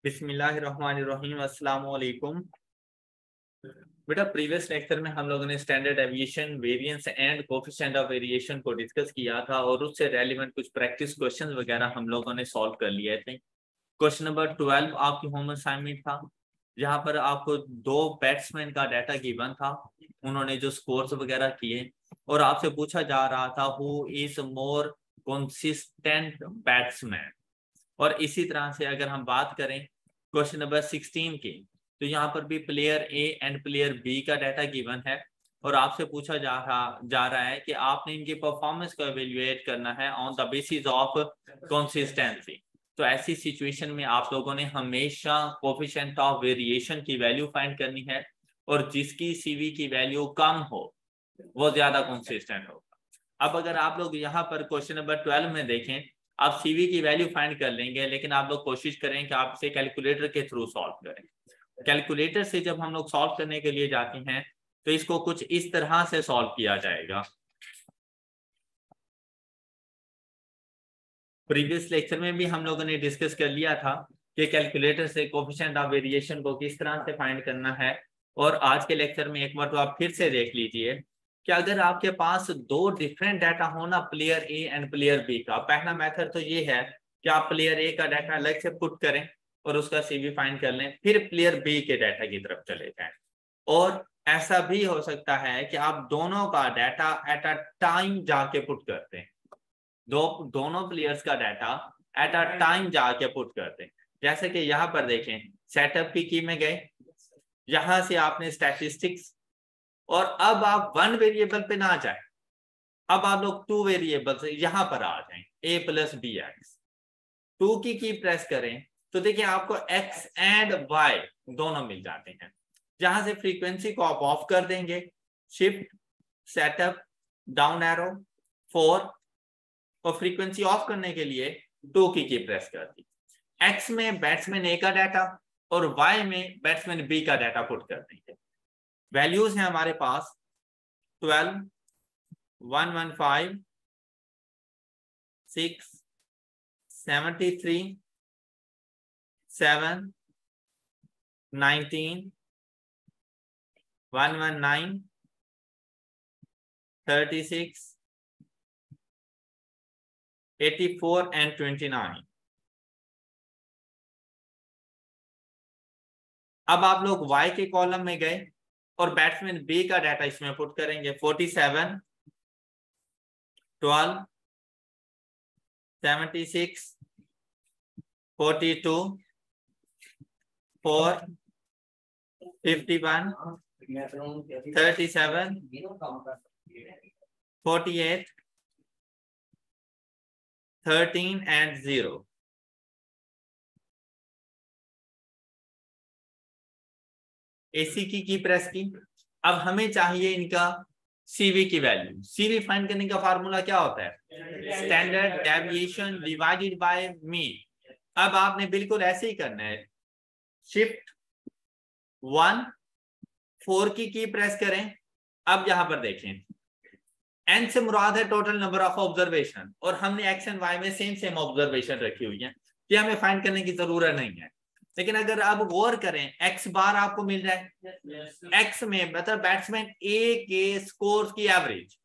बिस्मिल्लाहिर्रहमानिर्रहीम अस्सलाम वालेकुम। बेटा प्रीवियस लेक्चर में हम लोगों ने standard deviation, variance and coefficient of variation को डिस्कस किया था और उससे रेलेवेंट कुछ प्रैक्टिस क्वेश्चंस वगैरह हम लोगों ने सॉल्व कर लिए थे। क्वेश्चन नंबर 12 आपकी होम असाइनमेंट था, जहां पर आपको दो बैट्समैन का डाटा गिवन था, उन्होंने जो स्कोर्स वगैरह किए और आपसे पूछा जा रहा था who is more consistent batsman. और इसी तरह से अगर हम बात करें क्वेश्चन नंबर 16 की, तो यहाँ पर भी player A and player B का डाटा गिवन है और आपसे पूछा जा रहा है कि आपने इनकी परफॉर्मेंस को एवेल्युएट करना है on the basis of consistency. तो ऐसी सिचुएशन में आप लोगों ने हमेशा कोएफिशिएंट ऑफ वेरिएशन की वैल्यू फाइंड करनी है और जिसकी सीवी की वैल्यू कम हो वो ज्यादा कंसिस्टेंट होगा। अब अगर आप लोग यहाँ पर क्वेश्चन नंबर 12 में देखें, आप सीवी की वैल्यू फाइंड कर लेंगे, लेकिन आप लोग कोशिश करें कि आप इसे कैलकुलेटर के थ्रू सॉल्व करें। कैलकुलेटर से जब हम लोग सॉल्व करने के लिए जाते हैं तो इसको कुछ इस तरह से सॉल्व किया जाएगा। प्रीवियस लेक्चर में भी हम लोगों ने डिस्कस कर लिया था कि कैलकुलेटर से कोएफिशिएंट ऑफ वेरिएशन को किस तरह से फाइंड करना है, और आज के लेक्चर में एक बार तो आप फिर से देख लीजिए कि अगर आपके पास दो डिफरेंट डाटा हो ना, player A and player B का, पहला मेथड तो ये है कि आप प्लेयर ए का डाटा अलग से पुट करें और उसका सीवी फाइंड कर लें, फिर प्लेयर बी के डाटा की तरफ चले जाएं। और ऐसा भी हो सकता है कि आप दोनों का डाटा एट अ टाइम जाके पुट करते हैं, दोनों प्लेयर्स का डाटा एट अ टाइम जाके पुट करते हैं। जैसे कि यहाँ पर देखें, सेटअप की की में गए, यहां से आपने स्टैटिस्टिक्स, और अब आप वन वेरिएबल पे ना जाए, अब आप लोग टू वेरिएबल से यहां पर आ जाएं, ए प्लस बी एक्स। टू की प्रेस करें तो देखिए आपको एक्स एंड वाई दोनों मिल जाते हैं। जहां से फ्रीक्वेंसी को आप ऑफ कर देंगे, शिफ्ट सेटअप डाउन एरो 4, और फ्रीक्वेंसी ऑफ करने के लिए टू की प्रेस कर दी। एक्स में बैट्समैन ए का डाटा और वाई में बैट्समैन बी का डाटा पुट कर देंगे। वैल्यूज हैं हमारे पास 12, 115, 6, 73, 7, 19, 119, 36, 84 एंड 29। अब आप लोग y के कॉलम में गए और बैट्समैन बी का डाटा इसमें पुट करेंगे। 47, 12, 76, 42, 4, 51, 37, 48, 13 एंड 0। एसी की प्रेस की। अब हमें चाहिए इनका सीवी की वैल्यू। सीवी फाइंड करने का फार्मूला क्या होता है? Standard deviation divided by mean. अब आपने बिल्कुल ऐसे ही करना है, शिफ्ट 1, 4 की प्रेस करें। अब यहां पर देखें, एन से मुराद है टोटल नंबर ऑफ ऑब्जर्वेशन, और हमने एक्स एंड वाई में सेम ऑब्जर्वेशन रखी हुई है, ये हमें फाइंड करने की जरूरत नहीं है। लेकिन अगर आप गौर करें, एक्स बार आपको मिल रहा है, एक्स में मतलब बैट्समैन ए के स्कोर की एवरेज,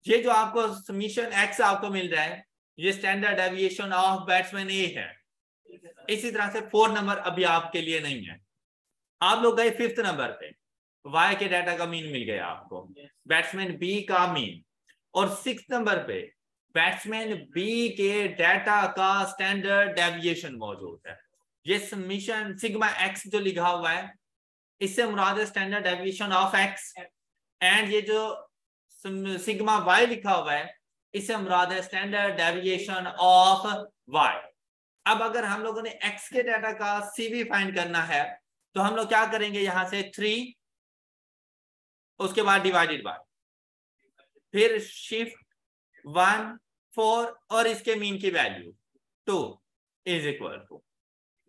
ये जो आपको समीशन एक्स आपको मिल रहा है, ये स्टैंडर्ड डेविएशन ऑफ बैट्समैन ए है। इसी तरह से 4 नंबर अभी आपके लिए नहीं है। आप लोग गए 5th नंबर पे, वाई के डाटा का मीन मिल गया आपको, बैट्समैन बी का मीन, और 6th नंबर पे बैट्समैन बी के डाटा का स्टैंडर्ड डेविएशन मौजूद है। ये समीशन सिग्मा एक्स जो लिखा हुआ है, इससे मुराद है standard deviation of x, and ये जो सिग्मा वाई लिखा हुआ है, इससे मुराद है स्टैंडर्ड डेविएशन ऑफ वाई। अब अगर हम लोगों ने एक्स के डाटा का सीवी फाइंड करना है तो हम लोग क्या करेंगे, यहां से 3, उसके बाद डिवाइडेड बाय, फिर शिफ्ट 1, 4 और इसके मीन की value 2 is equal to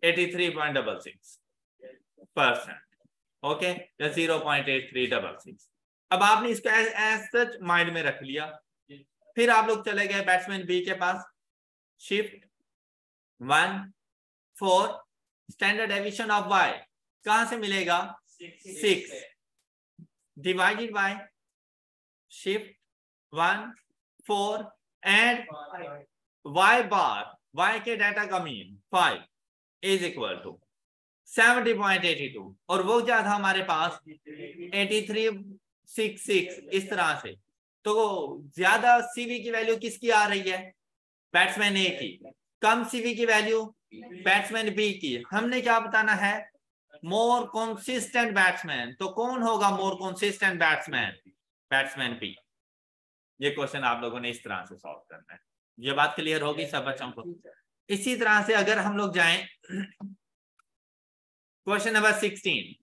83.66%। Okay, 0.8366। अब आपने इसको एज सच माइंड में रख लिया। फिर आप लोग चले गए बैट्समैन बी के पास, shift 1, 4 standard deviation of y कहां से मिलेगा 6 divided by shift 1 4 and y bar y के डाटा का मीन 5 इज इक्वल टू 70.82 और वो क्या था हमारे पास 8366 इस तरह से। तो ज्यादा सीवी की वैल्यू किसकी आ रही है बैट्समैन ए की, कम सीवी की वैल्यू बैट्समैन बी की। हमने क्या बताना है मोर कंसिस्टेंट बैट्समैन, तो कौन होगा more consistent batsman batsman B. ये क्वेश्चन आप लोगों ने इस तरह से सॉल्व करना है। ये बात क्लियर होगी सब बच्चों को। इसी तरह से अगर हम लोग जाएं क्वेश्चन नंबर 16,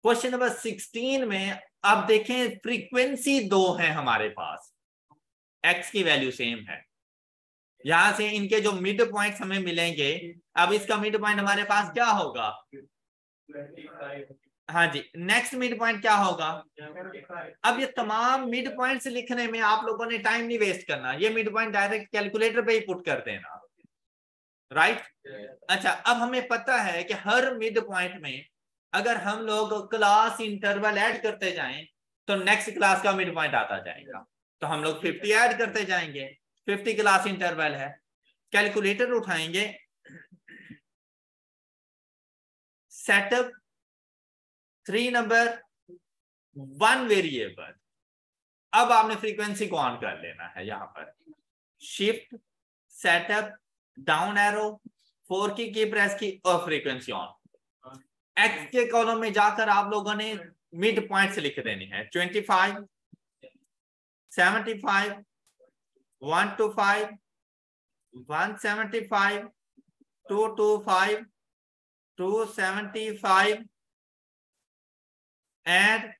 क्वेश्चन नंबर 16 में अब देखें फ्रीक्वेंसी 2 है हमारे पास, एक्स की वैल्यू सेम है। यहां से इनके जो मिड पॉइंट्स हमें मिलेंगे, अब इसका मिड पॉइंट हमारे पास क्या होगा 25। हाँ जी, नेक्स्ट मिड पॉइंट क्या होगा। अब ये तमाम मिड पॉइंट्स लिखने में आप लोगों ने टाइम नहीं वेस्ट करना, ये मिड पॉइंट डायरेक्ट कैलकुलेटर पे ही पुट कर देना, राइट। अच्छा, अब हमें पता है कि हर मिड पॉइंट में अगर हम लोग क्लास इंटरवल ऐड करते जाएं तो नेक्स्ट क्लास का मिड पॉइंट आता जाएगा। तो हम लोग 50 ऐड करते जाएंगे, 50 क्लास इंटरवल है। कैलकुलेटर उठाएंगे, सेटअप 3 नंबर 1 वेरिएबल। अब आपने फ्रीक्वेंसी को ऑन कर लेना है, यहां पर शिफ्ट सेटअप डाउन एरो 4 की प्रेस की और फ्रीक्वेंसी ऑन। एक्स के कॉलम में जाकर आप लोगों ने मिड पॉइंट्स लिख देनी है 25 75 125 175 225 275 एंड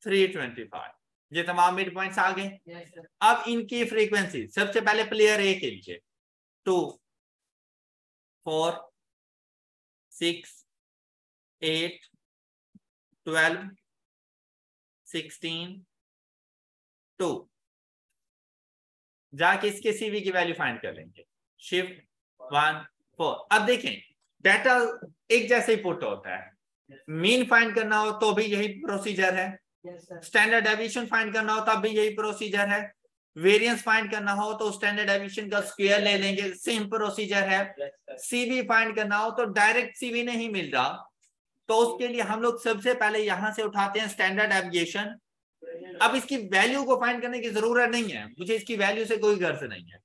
325। ये तमाम मिड पॉइंट्स आ गए। अब इनकी फ्रीक्वेंसी सबसे पहले प्लेयर ए के लिए 2 4 6 8 12 16 2 जाके इसके सीवी की वैल्यू फाइंड कर लेंगे शिफ्ट 1 4। अब देखें डाटा एक जैसे ही पुट होता है, मीन फाइंड करना हो तो भी यही प्रोसीजर है, स्टैंडर्ड डेविएशन फाइंड करना हो तब भी यही प्रोसीजर है, वेरिएंस फाइंड करना हो तो स्टैंडर्ड डेविएशन का स्क्वायर ले लेंगे, सेम प्रोसीजर है। सीवी फाइंड करना हो तो डायरेक्ट सीवी नहीं मिल रहा, तो उसके लिए हम लोग सबसे पहले यहां से उठाते हैं स्टैंडर्ड डेविएशन। अब इसकी वैल्यू को फाइंड करने की जरूरत नहीं है, मुझे इसकी वैल्यू से कोई गर्ज नहीं है,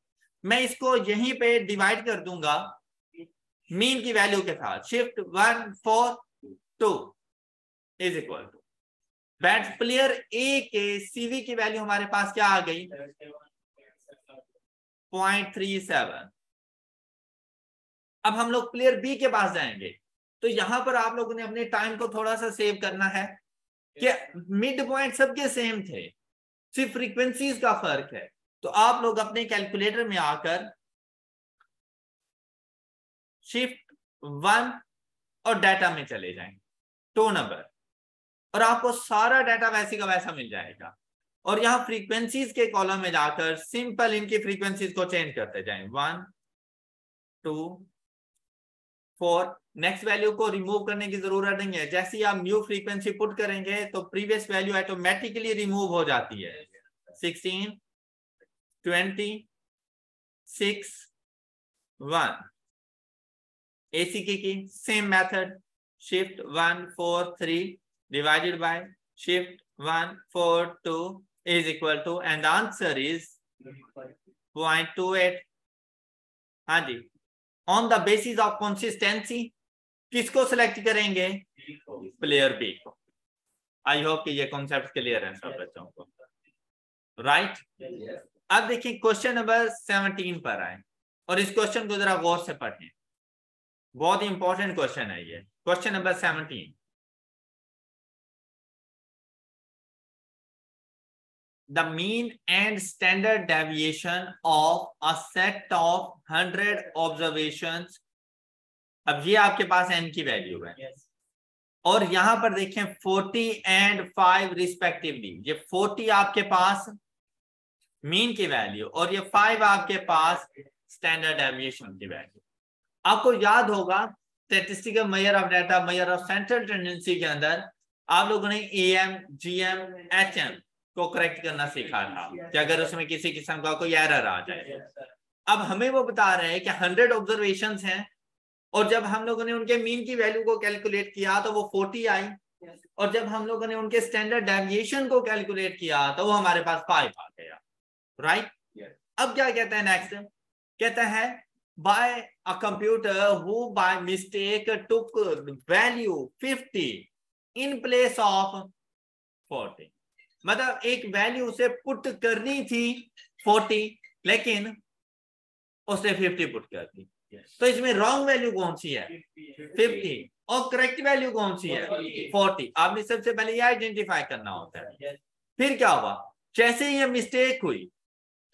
मैं इसको यहीं पे डिवाइड कर दूंगा मीन की वैल्यू के साथ। Shift 1 4 2 is equal to bat player A के सीवी की वैल्यू हमारे पास क्या आ गई 0.37। अब हम लोग प्लेयर बी के पास जाएंगे, तो यहां पर आप लोगों ने अपने टाइम को थोड़ा सा सेव करना है कि मिड पॉइंट सबके सेम थे, सिर्फ फ्रीक्वेंसीज का फर्क है। तो आप लोग अपने कैलकुलेटर में आकर शिफ्ट 1 और डाटा में चले जाएंगे 2 नंबर, और आपको सारा डाटा वैसे का वैसा मिल जाएगा। और यहाँ फ्रीक्वेंसीज के कॉलम में जाकर सिंपल इनकी फ्रीक्वेंसीज को चेंज करते जाएं 1 2 4। नेक्स्ट वैल्यू को रिमूव करने की जरूरत नहीं है, जैसे ही आप न्यू फ्रीक्वेंसी पुट करेंगे तो प्रीवियस वैल्यू ऑटोमेटिकली रिमूव हो जाती है। 16 20 6 1 एसी की same method shift 1 4 3 divided by shift 1 4 2 is equal to, and the answer is 0.28। हाँ जी, on the basis of consistency किसको सिलेक्ट करेंगे प्लेयर बी को। आई होप कि ये कॉन्सेप्ट क्लियर है सब बच्चों को, राइट। अब देखिए क्वेश्चन नंबर 17 पर आए और इस क्वेश्चन को जरा गौर से पढ़ें, बहुत ही इंपॉर्टेंट क्वेश्चन है ये। Question number 17, the mean and standard deviation of a set of 100 observations। अब ये आपके पास n की वैल्यू है और यहां पर देखें 40 and 5 रिस्पेक्टिवली। ये 40 आपके पास मीन की वैल्यू और ये 5 आपके पास स्टैंडर्ड डेविएशन की वैल्यू। आपको याद होगा statistical measure of data, measure of central tendency के अंदर आप लोगों ने AM, GM, HM को करेक्ट करना सीखा था कि अगर उसमें किसी किस्म का कोई एरर आ जाए। अब हमें वो बता रहे हैं कि 100 ऑब्जर्वेशंस हैं और जब हम लोगों ने उनके मीन की वैल्यू को कैलकुलेट किया तो वो 40 आई, और जब हम लोगों ने उनके स्टैंडर्ड डेविएशन को कैलकुलेट किया तो वो हमारे पास 5 आ गया, राइट। अब क्या कहता है नेक्स्ट, कहता है by a computer who by mistake took value 50 in place of 40, मतलब एक वैल्यू उसे पुट करनी थी 40 लेकिन उसने 50 पुट कर दी, तो इसमें रॉन्ग वैल्यू कौन सी है 50 और करेक्ट वैल्यू कौन सी है 40। आपने सबसे पहले ये आइडेंटिफाई करना होता है। फिर क्या हुआ, जैसे ही ये मिस्टेक हुई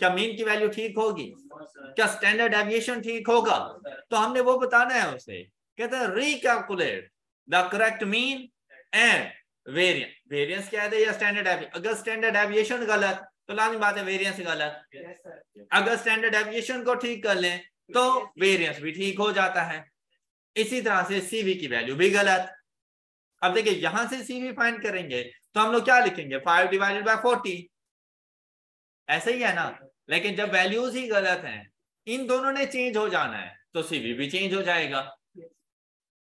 क्या मीन की वैल्यू ठीक होगी, क्या स्टैंडर्ड डेविएशन ठीक होगा, तो हमने वो बताना है उसे, कहते हैं recalculate the correct mean and variance. Variance क्या है या स्टैंडर्ड डेविएशन, अगर स्टैंडर्ड डेविएशन गलत तो लाजमी बात है वेरिएंस गलत, अगर स्टैंडर्ड डेविएशन को ठीक कर लें तो वेरिएंस भी ठीक हो जाता है। इसी तरह से CV की वैल्यू भी गलत। अब देखिए यहां से CV फाइंड करेंगे तो हम लोग क्या लिखेंगे 5 डिवाइडेड बाय 40, ऐसे ही है ना, लेकिन जब वैल्यूज ही गलत हैं, इन दोनों ने चेंज हो जाना है तो CV भी चेंज हो जाएगा।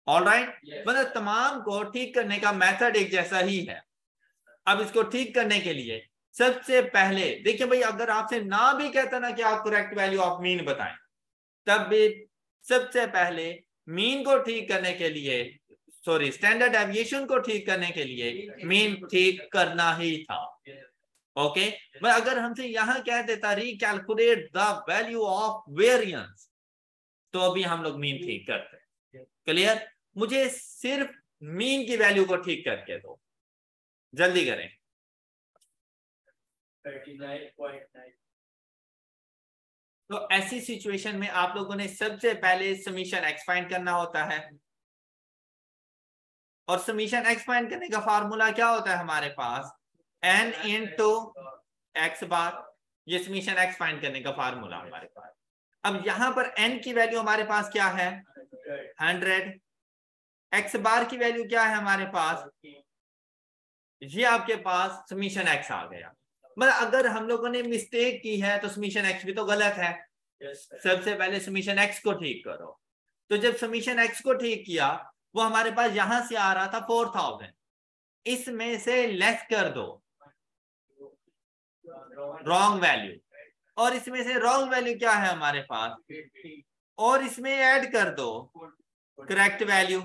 ऑलराइट, मतलब तमाम को ठीक करने का मेथड एक जैसा ही है। अब इसको ठीक करने के लिए सबसे पहले देखिए भाई, अगर आपसे ना भी कहता ना कि आप करेक्ट वैल्यू ऑफ मीन बताएं, तब भी सबसे पहले मीन को ठीक करने के लिए, सॉरी स्टैंडर्ड डेविएशन को ठीक करने के लिए मीन ठीक करना ही था। ओके, मैं अगर हमसे यहां कह देता recalculate the value of variance तो अभी हम लोग मीन ठीक करते। क्लियर, मुझे सिर्फ मीन की वैल्यू को ठीक करके दो, जल्दी करें। 39.9। तो ऐसी सिचुएशन में आप लोगों ने सबसे पहले समीशन एक्स फाइंड करना होता है, और समीशन एक्स फाइंड करने का फार्मूला क्या होता है हमारे पास n इंटू एक्स बार, ये समीशन एक्स फाइंड करने का फार्मूला हमारे पास। अब यहां पर n की वैल्यू हमारे पास क्या है 100, एक्स बार की वैल्यू क्या है हमारे पास, ये आपके पास समीशन एक्स आ गया। मतलब अगर हम लोगों ने मिस्टेक की है तो समीशन एक्स भी तो गलत है, सबसे पहले समीशन एक्स को ठीक करो। तो जब समीशन एक्स को ठीक किया वो हमारे पास यहां से आ रहा था 4000, इसमें से लेस कर दो रॉन्ग वैल्यू, और इसमें से रॉन्ग वैल्यू क्या है हमारे पास, और इसमें ऐड कर दो करेक्ट वैल्यू,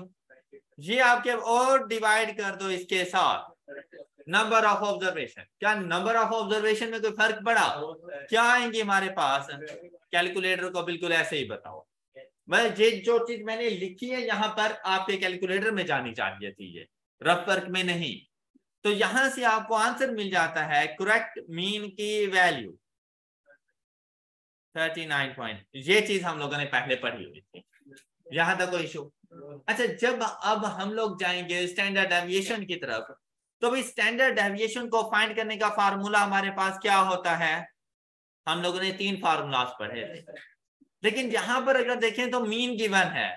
ये आपके और डिवाइड कर दो इसके साथ नंबर ऑफ ऑब्जर्वेशन। क्या नंबर ऑफ ऑब्जर्वेशन में कोई फर्क पड़ा, क्या आएंगे हमारे पास, कैलकुलेटर को बिल्कुल ऐसे ही बताओ। मैं ये जो चीज मैंने लिखी है यहाँ पर आपके कैलकुलेटर में जानी चाहिए थी, ये रफ वर्क में नहीं। तो यहां से आपको आंसर मिल जाता है करेक्ट मीन की वैल्यू 39 पॉइंट, ये चीज हम लोगों ने पहले पढ़ी हुई थी, यहां तक कोई इशू। अच्छा, जब अब हम लोग जाएंगे स्टैंडर्ड डेविएशन की तरफ, तो भाई स्टैंडर्ड डेविएशन को फाइंड करने का फार्मूला हमारे पास क्या होता है, हम लोगों ने 3 फार्मूलाज पढ़े थे, लेकिन यहां पर अगर देखें तो मीन गिवन है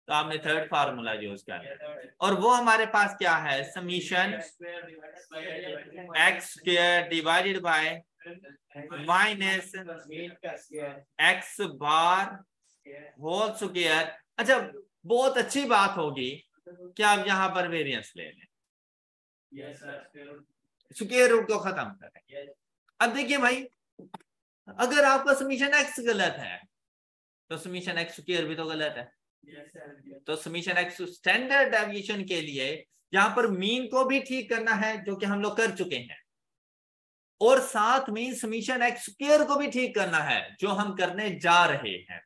तो आपने थर्ड फार्मूला यूज किया, और वो हमारे पास क्या है summation x square divided by minus x bar whole square. अच्छा, बहुत अच्छी बात होगी कि आप यहाँ पर वेरिएंस ले लें, स्क्वायर रूट को खत्म करें। अब देखिए भाई, अगर आपका समीशन एक्स गलत है तो समीशन एक्स स्क्वायर भी तो गलत है, तो समीशन एक्स स्टैंडर्ड डेविएशन के लिए यहां पर मीन को भी ठीक करना है जो कि हम लोग कर चुके हैं, और साथ में समीशन एक्स स्क्वायर को भी ठीक करना है जो हम करने जा रहे हैं।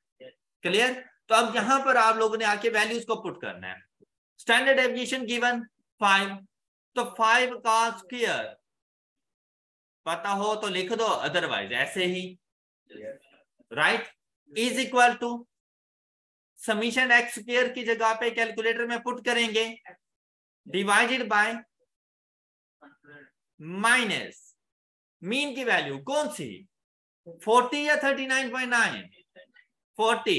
क्लियर, तो अब यहां पर आप लोगों ने आके वैल्यूज को पुट करना है। स्टैंडर्ड डेविएशन गिवन 5, तो 5 का स्क्वायर पता हो तो लिख दो, अदरवाइज ऐसे ही, right, is equal to summation x square की जगह पे कैलकुलेटर में पुट करेंगे डिवाइडेड बाय माइनस मीन की वैल्यू कौन सी 40 या 39.9, 40,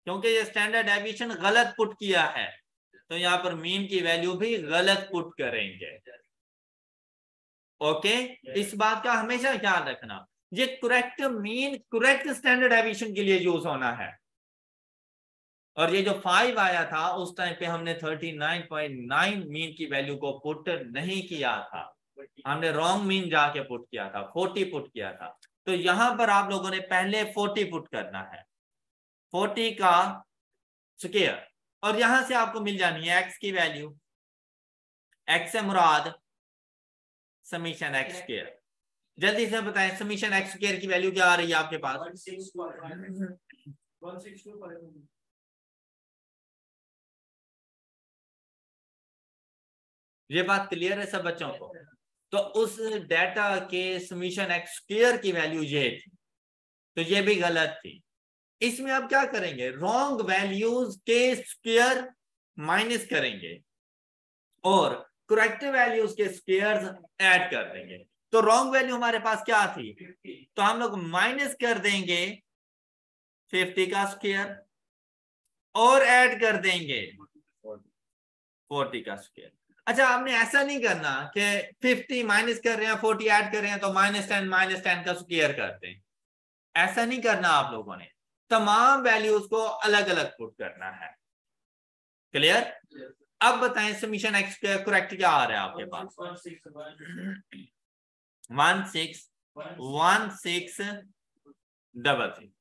क्योंकि ये स्टैंडर्ड डेविएशन गलत पुट किया है, तो यहाँ पर मीन की वैल्यू भी गलत पुट करेंगे। ओके, इस बात का हमेशा ख्याल रखना, ये correct mean correct standard deviation के लिए यूज होना है। और ये जो 5 आया था उस टाइम पे हमने 39.9 मीन की वैल्यू को पुट नहीं किया था, हमने रॉन्ग मीन जाके पुट किया था, 40 पुट किया था। तो यहां पर आप लोगों ने पहले 40 पुट करना है, 40 का स्क्वायर, और यहां से आपको मिल जानी है एक्स की वैल्यू। एक्स से मुराद समीशन एक्स स्क्वायर। जल्दी से बताएं समीशन एक्स स्क्वायर की वैल्यू क्या आ रही है आपके पास? 162.5। ये बात क्लियर है सब बच्चों को? तो उस डेटा के समीशन एक्स स्क्वायर की वैल्यू ये थी, तो ये भी गलत थी। इसमें आप क्या करेंगे, रॉन्ग वैल्यूज के स्क्वायर माइनस करेंगे और करेक्ट वैल्यूज के स्क्वायर्स ऐड कर देंगे। तो रॉन्ग वैल्यू हमारे पास क्या थी, तो हम लोग माइनस कर देंगे 50 का स्क्वायर और ऐड कर देंगे 40 का स्क्वायर। अच्छा, आपने ऐसा नहीं करना कि 50 माइनस कर रहे हैं 40 ऐड कर रहे हैं तो -10 का स्क्वायर करते हैं, ऐसा नहीं करना आप लोगों ने, तमाम वैल्यूज को अलग अलग पुट करना है। क्लियर? अब बताएं समीशन एक्स करेक्ट क्या आ रहा है आपके पास? 161633।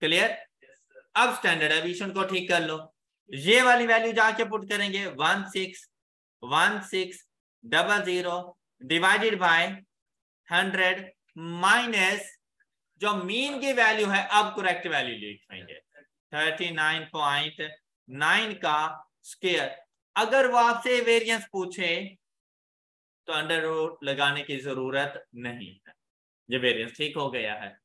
क्लियर? अब स्टैंडर्ड डेविएशन को ठीक कर लो, ये वाली वैल्यू जाके पुट करेंगे 161600 डिवाइडेड बाय 100 माइनस जो मीन की वैल्यू है, अब करेक्ट वैल्यू लिखेंगे 39.9 का स्क्वायर। अगर वो आपसे वेरिएंस पूछे तो अंडर रूट लगाने की जरूरत नहीं है, ये वेरिएंस ठीक हो गया है।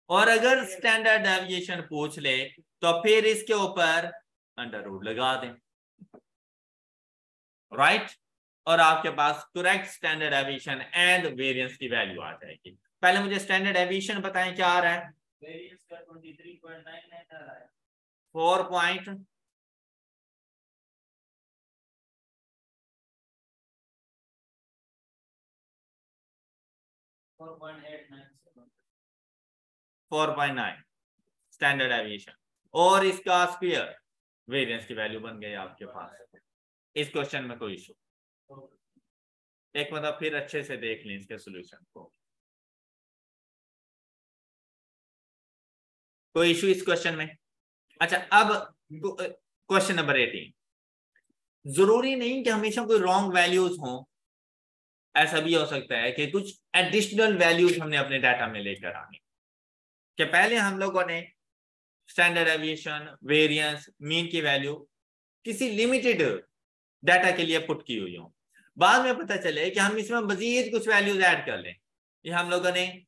और अगर स्टैंडर्ड डेविएशन पूछ ले तो फिर इसके ऊपर अंडर रूट लगा दें, राइट? और आपके पास correct standard deviation and variance की वैल्यू आ जाएगी। पहले मुझे स्टैंडर्ड डेविएशन बताएं क्या आ रहा है? वेरिएंस का 23.99 आ रहा है। 4.897 4.9 स्टैंडर्ड डेविएशन और इसका स्क्वायर, वेरिएंस की वैल्यू बन गई आपके पास। इस क्वेश्चन में कोई इशू? एक मतलब फिर अच्छे से देख लें इसके सॉल्यूशन को, कोई इशू इस क्वेश्चन में? अच्छा, अब क्वेश्चन नंबर 18, जरूरी नहीं कि हमेशा कोई रॉन्ग वैल्यूज हो, ऐसा भी हो सकता है कि कुछ एडिशनल वैल्यूज हमने अपने डाटा में लेकर आने, कि पहले हम लोगों ने स्टैंडर्ड डेविएशन, वेरिएंस, मीन की वैल्यू किसी लिमिटेड डाटा के लिए पुट की हुई हो, बाद में पता चले कि हम इसमें मजीद कुछ वैल्यूज ऐड कर लें। ये हम लोगों ने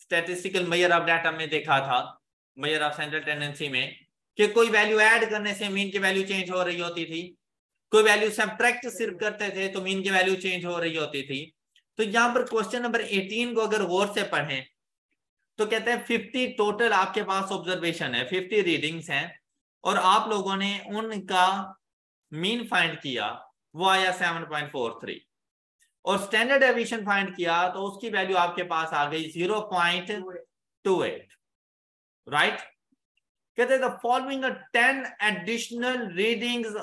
स्टैटिस्टिकल मेजर ऑफ डाटा में देखा था, मेजर ऑफ सेंट्रल टेंडेंसी में, कि कोई वैल्यू ऐड करने से मीन की वैल्यू चेंज हो रही होती थी, कोई वैल्यू सब्ट्रैक्ट सिर्फ करते थे तो मीन की वैल्यू चेंज हो रही होती थी। तो यहाँ पर क्वेश्चन नंबर 18 को अगर गौर से पढ़ें तो कहते हैं 50 टोटल आपके पास ऑब्जर्वेशन है, 50 रीडिंग्स हैं और आप लोगों ने उनका मीन फाइंड किया, वो आया 7.43 और स्टैंडर्ड डेविएशन फाइंड किया तो उसकी वैल्यू आपके पास आ गई 0.28, राइट? कहते हैं the following 10 additional readings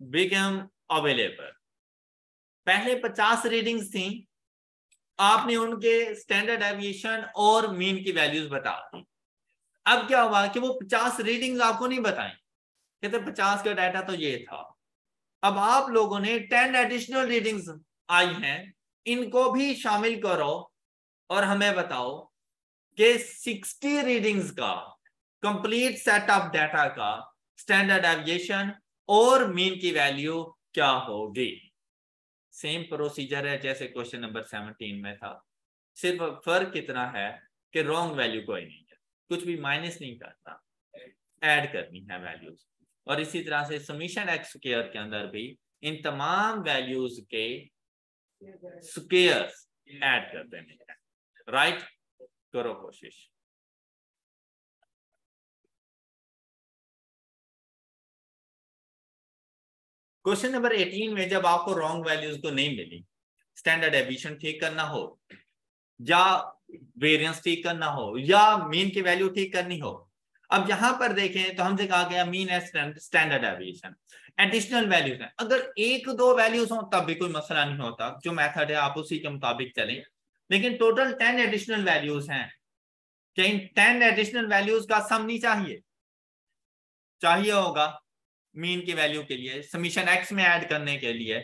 become available. पहले 50 रीडिंग्स थी, आपने उनके स्टैंडर्ड डेविएशन और मीन की वैल्यूज बता दी। अब क्या हुआ कि वो 50 रीडिंग्स आपको नहीं बताई, कहते 50 का डाटा तो ये था, अब आप लोगों ने 10 एडिशनल रीडिंग्स आई हैं, इनको भी शामिल करो और हमें बताओ कि 60 रीडिंग्स का कंप्लीट सेट ऑफ डाटा का स्टैंडर्ड डेविएशन और मीन की वैल्यू क्या होगी। सेम प्रोसीजर है जैसे क्वेश्चन नंबर 17 में था, सिर्फ फर्क कितना है कि रॉन्ग वैल्यू कोई नहीं है, कुछ भी माइनस नहीं करता, ऐड करनी है वैल्यूज। और इसी तरह से समीशन एक्स स्क्वायर के अंदर भी इन तमाम वैल्यूज के स्क्वायर्स ऐड कर देने हैं, राइट? करो कोशिश। क्वेश्चन नंबर 18 में जब आपको रॉन्ग वैल्यूज को नहीं मिली, स्टैंडर्ड डेविएशन ठीक करना हो या वेरिएंस ठीक करना हो या मीन की वैल्यू ठीक करनी हो, अब यहां पर देखें तो हमसे कहा गया mean as standard deviation, additional values हैं। अगर एक दो वैल्यूज हो तब भी कोई मसला नहीं होता, जो मेथड है आप उसी के मुताबिक चलें। लेकिन टोटल 10 एडिशनल वैल्यूज हैं, क्या इन 10 एडिशनल वैल्यूज का सम नहीं चाहिए होगा मीन की वैल्यू के लिए, समीशन एक्स में ऐड करने के लिए,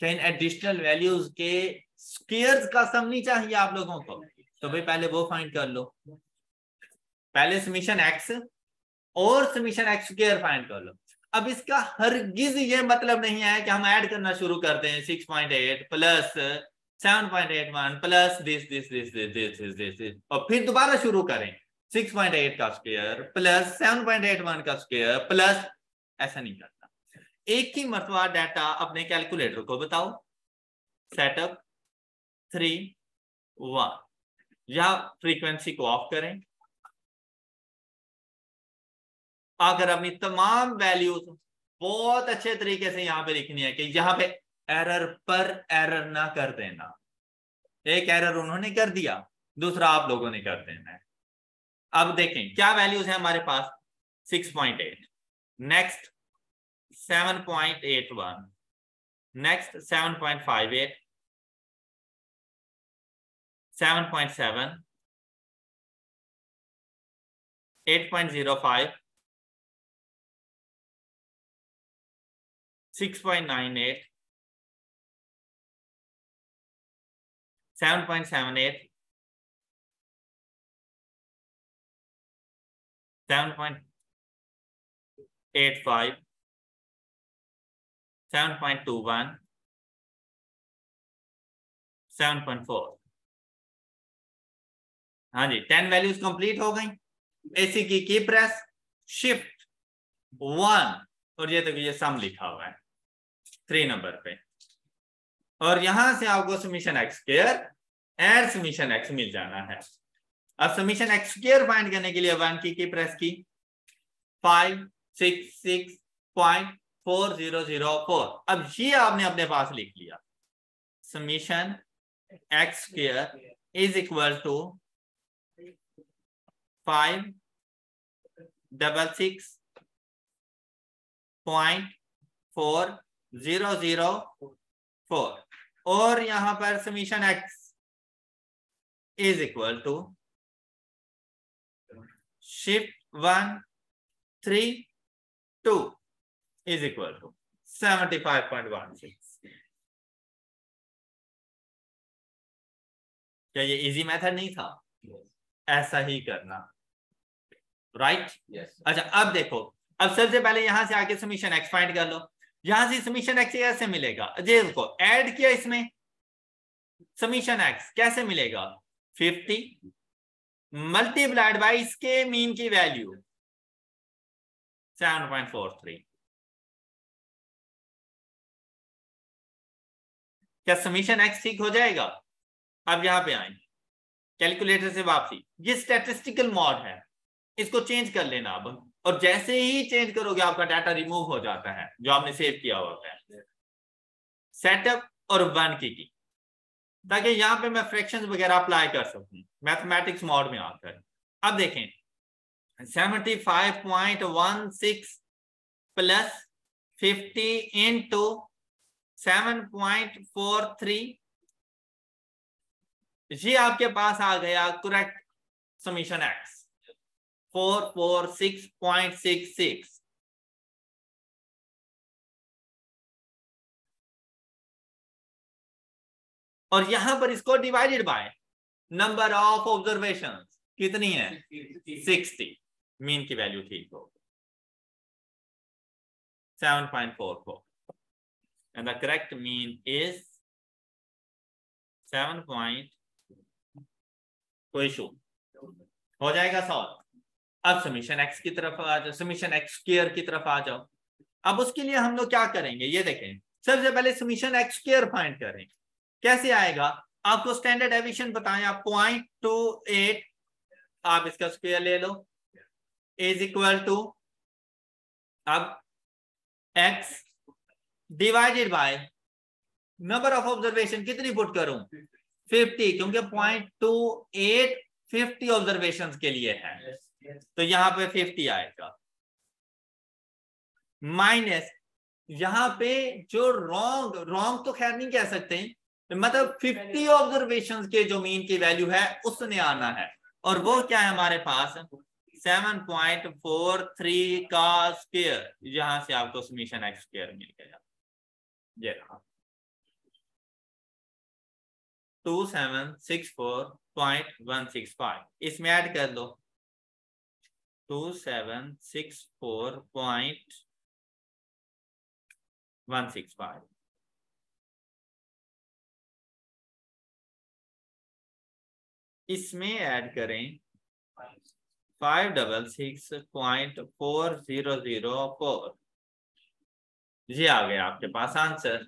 क्या इन एडिशनल वैल्यूज के स्क्वायर्स का सम नहीं चाहिए आप लोगों को? तो भाई पहले वो फाइंड कर लो, पहले समीशन एक्स और समीशन एक्स स्क्वायर फाइंड कर लो। अब इसका हरगिज ये मतलब नहीं है कि हम ऐड करना शुरू करते हैं 6.8 प्लस 7.81 प्लस दिस और फिर दोबारा शुरू करें 6.8 का स्क्वायर प्लस 7.81 का स्क्वायर प्लस, ऐसा नहीं करता। एक ही मरतबा डाटा अपने कैलकुलेटर को बताओ, सेटअप 3 1, या फ्रीक्वेंसी को ऑफ करें, आकर अपनी तमाम वैल्यूज बहुत अच्छे तरीके से यहां पे लिखनी है कि यहां पे एरर पर एरर ना कर देना। एक एरर उन्होंने कर दिया, दूसरा आप लोगों ने कर देना है। अब देखें क्या वैल्यूज है हमारे पास, 6.8, नेक्स्ट 7.81, नेक्स्ट 7.58, 7.7, 8.05, 6.98, 7.78, 7.85, 7.21, 7.4। हाँ जी, 10 वैल्यूज कंप्लीट हो गई। एसी की प्रेस शिफ्ट 1 और ये देखिए ये सम लिखा हुआ है 3 नंबर पे, और यहां से आपको summation x square and summation x मिल जाना है। अब समीशन एक्स स्क्वायर फाइंड करने के लिए 1 की प्रेस की 566.4004। अब ये आपने अपने पास लिख लिया, summation x square is equal to 566.4004 और यहां पर summation x is equal to shift 1 3 2 is equal to 75.16। क्या ये इजी मेथड नहीं था? ऐसा ही करना, राइट? अच्छा अब देखो, अब सबसे पहले यहां से आके समीशन एक्स फाइंड कर लो। यहां से समीशन एक्स कैसे मिलेगा? देखो ऐड किया इसमें, समीशन एक्स कैसे मिलेगा? 50 मल्टीप्लाइड बाय इसके मीन की वैल्यू 7.43। क्या समीशन एक्स ठीक हो जाएगा? अब यहां पे आए, कैलकुलेटर से वापसी, ये स्टैटिस्टिकल मॉड है, इसको चेंज कर लेना अब, और जैसे ही चेंज करोगे आपका डाटा रिमूव हो जाता है जो आपने सेव किया होता है। सेटअप और 1 की, ताकि यहां पे मैं फ्रैक्शंस वगैरह अप्लाई कर सकूं मैथमेटिक्स मोड में आकर। अब देखें 75.16 प्लस 50 इंटू 7.43, ये आपके पास आ गया करेक्ट समीशन एक्स 446.66। और यहां पर इसको divided by number of observation कितनी है? 60। मीन की वैल्यू ठीक हो 7.44 and the correct mean is 7. कोई इशू हो जाएगा सॉल्व। अब समीशन एक्स की तरफ आ जाओ, समीशन एक्स स्क्वायर की तरफ आ जाओ। अब उसके लिए हम लोग क्या करेंगे, ये देखें, सबसे पहले समीशन एक्स स्क्वायर फाइंड करें। कैसे आएगा? आपको स्टैंडर्ड डेविएशन बताया 0.28, आप इसका स्क्वायर ले लो, इज इक्वल टू अब x divided by number of observation कितनी पुट करूं 50, क्योंकि 0.28 50 ऑब्जर्वेशन के लिए है, तो यहां पे 50 आएगा, माइनस यहां पे जो रॉन्ग तो खैर नहीं कह सकते, मतलब 50 ऑब्जर्वेशन के जो मीन की वैल्यू है उसने आना है, और वो क्या है हमारे पास 7.43 का स्क्वायर, यहां से आपको समीशन एक्स स्क्वायर मिल गया, ये रहा 2764.165, इसमें ऐड कर दो 2764.165, इसमें ऐड करें 566.4004, ये आ गया आपके पास आंसर,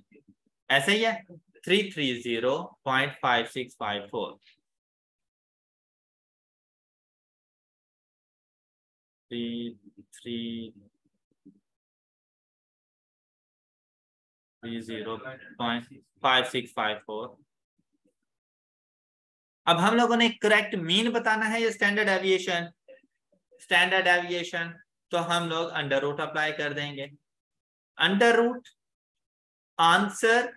ऐसे ही है 330.5654, 330.5654। अब हम लोगों ने करेक्ट मीन बताना है या स्टैंडर्ड डेविएशन, स्टैंडर्ड डेविएशन, तो हम लोग अंडर रूट अप्लाई कर देंगे, under root answer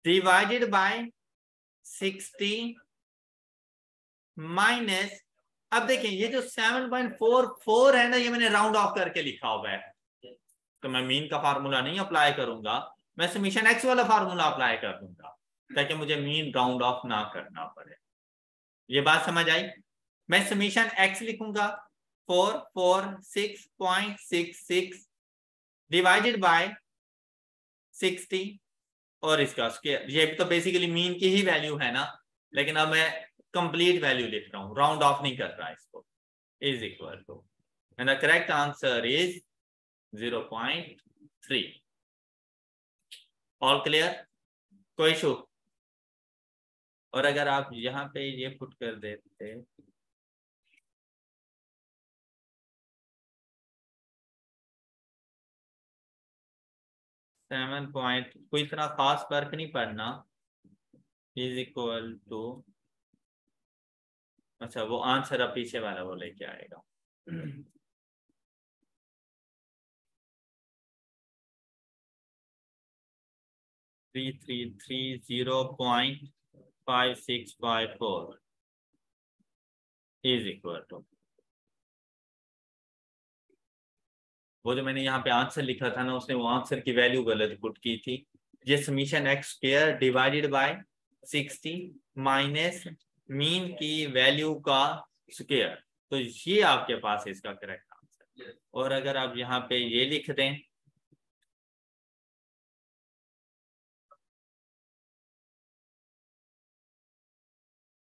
divided by 60 minus, अब देखिए ये जो 7.44 है ना, ये मैंने राउंड ऑफ करके लिखा हुआ है, तो मैं मीन का फार्मूला नहीं अप्लाई करूंगा, मैं समीशन एक्स वाला फार्मूला अप्लाई कर दूंगा ताकि मुझे मीन राउंड ऑफ ना करना पड़े, ये बात समझ आई। मैं समीशन एक्स लिखूंगा 446.66 डिवाइडेड बाय 60 और इसका स्क्वायर, ये तो बेसिकली मीन की ही वैल्यू है ना, लेकिन अब मैं कंप्लीट वैल्यू लिख रहा हूं, राउंड ऑफ नहीं कर रहा इसको, is equal to, and the correct answer is 0.3। All clear, कोई इशू? और अगर आप यहाँ पे ये पुट कर देते 7 पॉइंट, कोई इतना खास फर्क नहीं पड़ना, इज इक्वल टू, अच्छा वो आंसर अब पीछे वाला वो लेके आएगा, three three three 0.5654 is equal to, वो जो मैंने यहाँ पे आंसर लिखा था ना, उसने वो आंसर की वैल्यू गलत पुट की थी, ये summation x square divided by 60 minus mean की वैल्यू का स्क्वायर, तो ये आपके पास है इसका करेक्ट आंसर। और अगर आप यहाँ पे ये लिख दें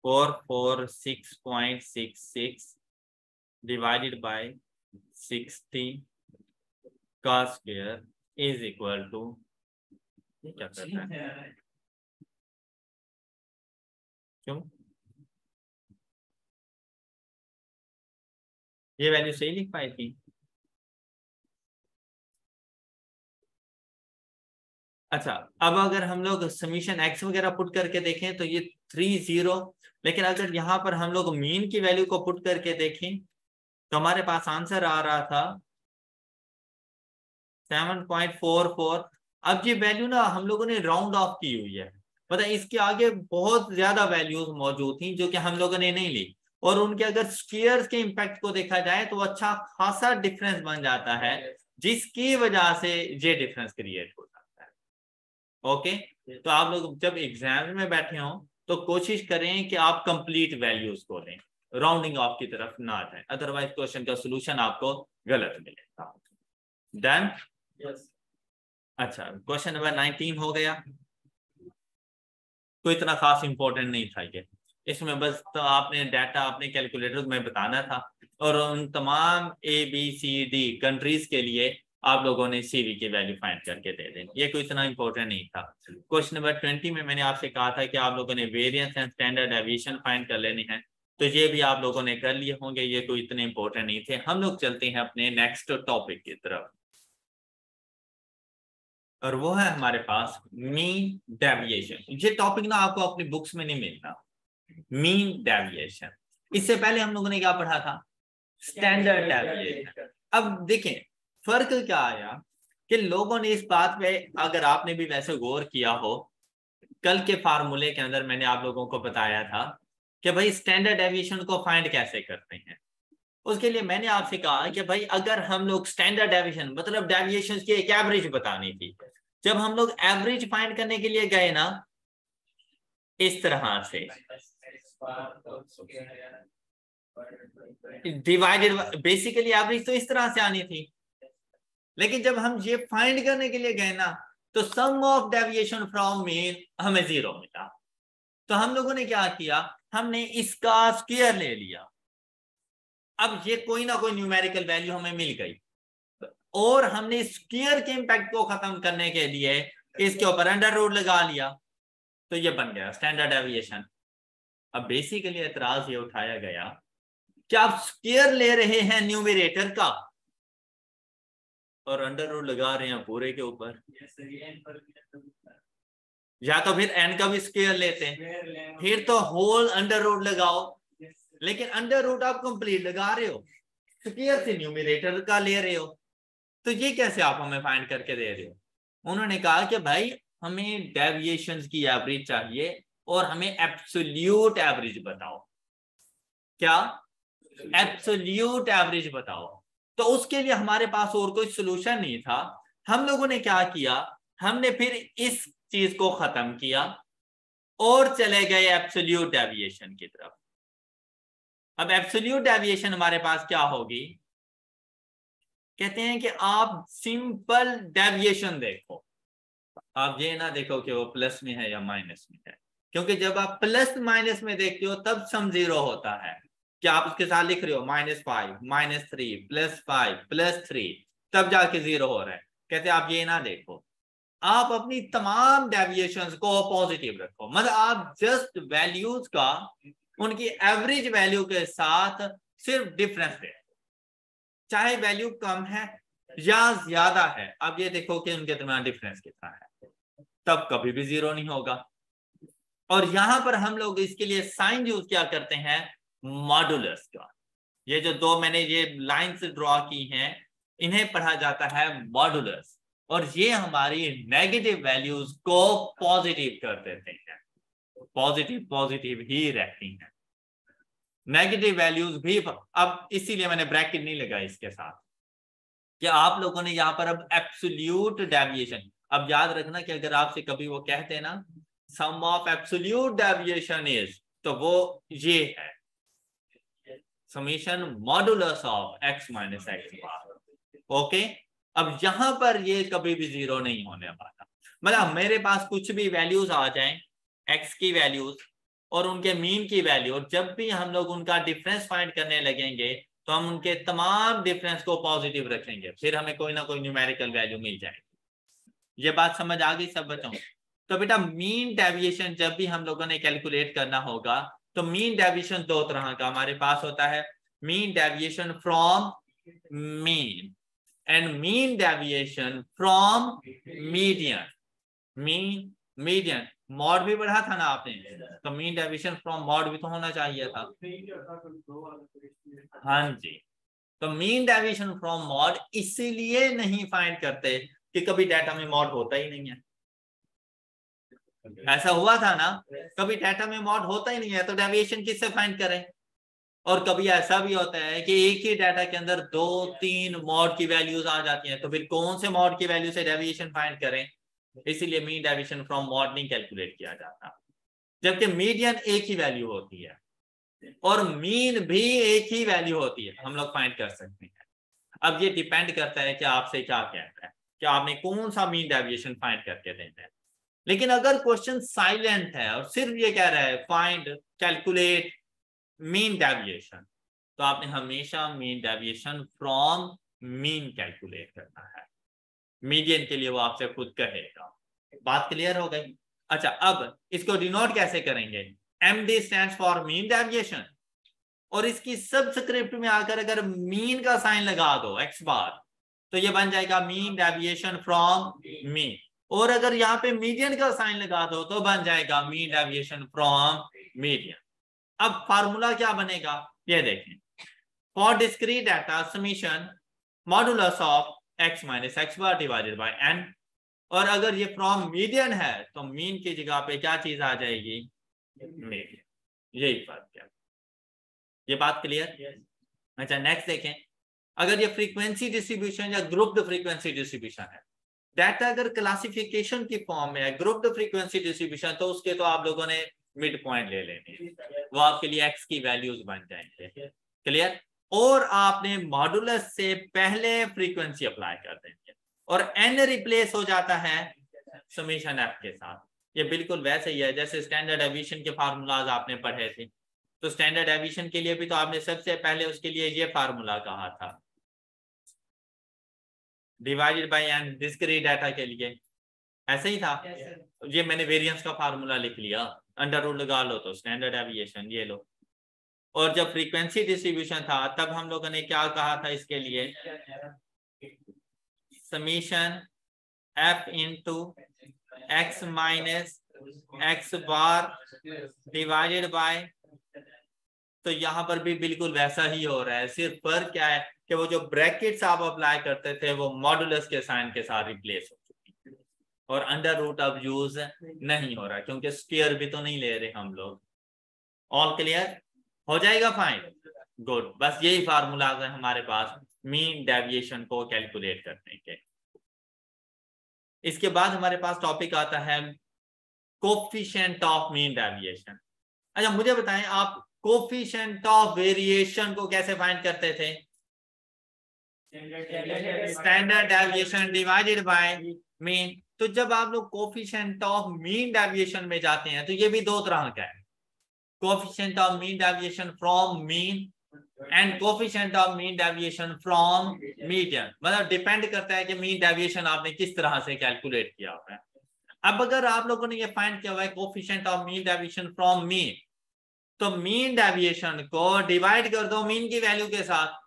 446.66 डिवाइडेड बाय 60 का स्क्वायर इज इक्वल टू, ये क्या करता है, क्यों ये वैल्यू सही लिख पाई थी? अच्छा, अब अगर हम लोग समीशन एक्स वगैरह पुट करके देखें तो ये 30, लेकिन अगर यहाँ पर हम लोग मीन की वैल्यू को पुट करके देखें तो हमारे पास आंसर आ रहा था 7.44। अब ये वैल्यू ना हम लोगों ने राउंड ऑफ की हुई है, मतलब इसके आगे बहुत ज्यादा वैल्यूज मौजूद थी जो कि हम लोगों ने नहीं ली, और उनके अगर स्क्वायर्स के इंपैक्ट को देखा जाए तो अच्छा खासा डिफरेंस बन जाता है, जिसकी वजह से ये डिफरेंस क्रिएट हो जाता है। ओके, तो आप लोग जब एग्जाम में बैठे हो तो कोशिश करें कि आप कंप्लीट वैल्यूज को लें, राउंडिंग ऑफ की तरफ ना जाए, अदरवाइज क्वेश्चन का सोल्यूशन आपको गलत मिलेगा। डन? अच्छा, क्वेश्चन नंबर 19 हो गया, कोई इतना खास इंपॉर्टेंट नहीं था ये, इसमें बस तो आपने डाटा अपने कैलकुलेटर में बताना था, और उन तमाम ABCD कंट्रीज के लिए आप लोगों ने CV की वैल्यू फाइंड करके दे दें, ये कोई इतना इंपॉर्टेंट नहीं था। क्वेश्चन नंबर 20 में मैंने आपसे कहा था कि आप लोगों ने variance and standard deviation find कर लेने हैं, तो ये भी आप लोगों ने कर लिए होंगे, ये कोई इतने इंपॉर्टेंट नहीं थे। हम लोग चलते हैं अपने नेक्स्ट टॉपिक की तरफ। और वो है हमारे पास मीन डेविएशन। ये टॉपिक ना आपको अपनी बुक्स में नहीं मिलता, मीन डेविएशन। इससे पहले हम लोगों ने क्या पढ़ा था, स्टैंडर्ड डेविएशन। अब देखें फर्क क्या आया कि लोगों ने इस बात पे, अगर आपने भी वैसे गौर किया हो, कल के फार्मूले के अंदर मैंने आप लोगों को बताया था कि भाई स्टैंडर्ड डेविएशन को फाइंड कैसे करते हैं। उसके लिए मैंने आपसे कहा कि भाई अगर हम लोग स्टैंडर्ड डेविएशन मतलब डेविएशन की एक एवरेज बतानी थी, जब हम लोग एवरेज फाइंड करने के लिए गए ना इस तरह से डिवाइडेड, बेसिकली एवरेज तो इस तरह से आनी थी, लेकिन जब हम ये फाइंड करने के लिए गए ना तो सम ऑफ डेविएशन फ्रॉम मीन हमें 0 मिला। तो हम लोगों ने क्या किया, हमने इसका स्क्वायर ले लिया। अब ये कोई ना कोई न्यूमेरिकल वैल्यू हमें मिल गई और हमने स्क्वायर के इंपैक्ट को खत्म करने के लिए इसके ऊपर अंडर रूट लगा लिया, तो ये बन गया स्टैंडर्ड डेविएशन। अब बेसिकली एतराज ये उठाया गया कि आप स्क्वायर ले रहे हैं न्यूमरेटर का और अंडर रूट लगा रहे हैं पूरे के ऊपर, या तो फिर एन का भी स्क्वायर लेते हैं, फिर तो होल अंडर रूट लगाओ, लेकिन अंडर रूट आप कंप्लीट लगा रहे हो, स्क्वायर से न्यूमरेटर का ले रहे हो, तो ये कैसे आप हमें फाइंड करके दे रहे हो। उन्होंने कहा कि भाई हमें डेविएशंस की एवरेज चाहिए और हमें एब्सोल्यूट एवरेज बताओ। क्या एब्सोल्यूट एवरेज बताओ। तो उसके लिए हमारे पास और कोई सोल्यूशन नहीं था। हम लोगों ने क्या किया, हमने फिर इस चीज को खत्म किया और चले गए एब्सोल्यूट डेविएशन की तरफ। अब एब्सोल्यूट डेविएशन हमारे पास क्या होगी, कहते हैं कि आप सिंपल डेविएशन देखो, आप ये ना देखो कि वो प्लस में है या माइनस में है, क्योंकि जब आप प्लस माइनस में देखते हो तब सम 0 होता है कि आप उसके साथ लिख रहे हो -5 -3 +5 +3, तब जाके 0 हो रहा है। कहते हैं आप ये ना देखो, आप अपनी तमाम डेविएशंस को पॉजिटिव रखो, मतलब आप जस्ट वैल्यूज का उनकी एवरेज वैल्यू के साथ सिर्फ डिफरेंस देखो, चाहे वैल्यू कम है या ज्यादा है, आप ये देखो कि उनके दरमियान डिफरेंस कितना है, तब कभी भी 0 नहीं होगा। और यहां पर हम लोग इसके लिए साइन यूज क्या करते हैं, मॉडुलस का। ये जो दो मैंने ये लाइंस ड्रॉ की हैं इन्हें पढ़ा जाता है मॉडुलस, और ये हमारी नेगेटिव वैल्यूज को पॉजिटिव कर देते हैं, पॉजिटिव पॉजिटिव ही रहती हैं, नेगेटिव वैल्यूज भी। अब इसीलिए मैंने ब्रैकेट नहीं लगाई इसके साथ कि आप लोगों ने यहाँ पर अब एब्सोल्यूट डेविएशन, अब याद रखना कि अगर आपसे कभी वो कहते हैं ना सम ऑफ एब्सोल्यूट डेविएशन इज, तो वो ये है summation modulus of x minus x bar. Okay, अब यहां पर ये कभी भी 0 नहीं होने वाला, मतलब मेरे पास कुछ भी वैल्यूज आ जाएं x की वैल्यूज और उनके मीन की वैल्यू, और जब भी हम लोग उनका डिफरेंस फाइंड करने लगेंगे तो हम उनके तमाम डिफरेंस को पॉजिटिव रखेंगे, फिर हमें कोई ना कोई न्यूमेरिकल वैल्यू मिल जाएगी। ये बात समझ आ गई सब बच्चों। तो बेटा मीन डेविएशन जब भी हम लोगों ने कैलकुलेट करना होगा तो मीन डेविएशन दो तरह का हमारे पास होता है, mean deviation from mean and mean deviation from median. Mean median mod भी पढ़ा था ना आपने, तो मीन डेविएशन फ्रॉम मॉड भी तो होना चाहिए था। हाँ जी, तो मीन डेविएशन फ्रॉम मॉड इसीलिए नहीं फाइंड करते कि कभी डाटा में मॉड होता ही नहीं है। ऐसा हुआ था ना, कभी डाटा में मॉड होता ही नहीं है तो डेविएशन किससे फाइंड करें। और कभी ऐसा भी होता है कि एक ही डाटा के अंदर 2-3 मॉड की वैल्यूज आ जाती हैं, तो फिर कौन से मॉड की वैल्यू से डेविएशन फाइंड करें। इसीलिए मीन डेविएशन फ्रॉम मॉड नहीं कैलकुलेट किया जाता, जबकि मीडियन एक ही वैल्यू होती है और मीन भी एक ही वैल्यू होती है, हम लोग फाइंड कर सकते हैं। अब ये डिपेंड करता है कि आपसे क्या कहता है कि आपने कौन सा मीन डेविएशन फाइंड करके देना है। लेकिन अगर क्वेश्चन साइलेंट है और सिर्फ ये कह रहा है फाइंड कैलकुलेट मीन डेविएशन, तो आपने हमेशा mean deviation from mean calculate करना है। मीडियन के लिए वो आपसे खुद कहेगा। बात क्लियर हो गई। अच्छा, अब इसको डिनोट कैसे करेंगे, MD stands for mean deviation, और इसकी सबस्क्रिप्ट में आकर अगर मीन का साइन लगा दो x बार, तो ये बन जाएगा मीन डेविएशन फ्रॉम मीन। और अगर यहाँ पे मीडियन का साइन लगा दो तो बन जाएगा मीन डेविएशन फ्रॉम मीडियन। अब फार्मूला क्या बनेगा ये देखें, for discrete data summation modulus of x minus x bar divided by n, और अगर ये फ्रॉम मीडियन है तो मीन की जगह पे क्या चीज आ जाएगी, मीडियन। यही फर्क है, ये बात क्लियर। अच्छा नेक्स्ट देखें, अगर ये फ्रीक्वेंसी डिस्ट्रीब्यूशन या ग्रुप्ड फ्रीक्वेंसी डिस्ट्रीब्यूशन है, डाटा अगर क्लासिफिकेशन की फॉर्म में है ग्रुप्ड फ्रीक्वेंसी डिस्ट्रीब्यूशन, तो उसके तो आप लोगों ने मिड पॉइंट ले लेने, वो आपके लिए x की वैल्यूज बन जाएंगे, क्लियर। और आपने मॉडुलस से पहले फ्रीक्वेंसी अप्लाई कर देंगे और n रिप्लेस हो जाता है समेशन f के साथ। ये बिल्कुल वैसे ही है जैसे स्टैंडर्ड डेविएशन के फार्मूलाज आपने पढ़े थे, तो स्टैंडर्ड डेविएशन के लिए भी तो आपने सबसे पहले उसके लिए ये फार्मूला कहा था, divided by n discrete data के लिए, ऐसे ही था। ये मैंने वेरिएंस का फार्मूला लिख लिया, अंडर रूट लगा लो तो स्टैंडर्ड डेविएशन ये लो। और जब फ्रीक्वेंसी डिस्ट्रीब्यूशन था तब हम लोगों ने क्या कहा था इसके लिए, summation f into x minus x bar divided by, तो यहाँ पर भी बिल्कुल वैसा ही हो रहा है, सिर्फ फर्क क्या है कि वो जो ब्रैकेट्स आप अप्लाई करते थे वो मॉडुलस के साइन के साथ रिप्लेस हो चुकी है और अंडर रूट अब यूज नहीं हो रहा क्योंकि स्क्वायर भी तो नहीं ले रहे हम लोग। ऑल क्लियर हो जाएगा, फाइन, गुड। बस यही फार्मूलाज है हमारे पास मीन डेविएशन को कैलकुलेट करने के। इसके बाद हमारे पास टॉपिक आता है कोफिशिएंट ऑफ मीन डेविएशन। अच्छा मुझे बताएं आप कोफिशिएंट ऑफ वेरिएशन को कैसे फाइंड करते थे, standard deviation divided by mean. तो जब आप लोग कोफिशिएंट ऑफ मीन डेविएशन में जाते हैं तो ये भी दो तरह का है, coefficient of mean deviation from mean and coefficient of mean deviation from median. मतलब डिपेंड करता है कि मीन डेविएशन आपने किस तरह से कैलकुलेट किया हुआ है। अब अगर आप लोगों ने ये फाइंड किया हुआ है coefficient of mean deviation from mean, तो मीन डेविएशन को डिवाइड कर दो मीन की वैल्यू के साथ,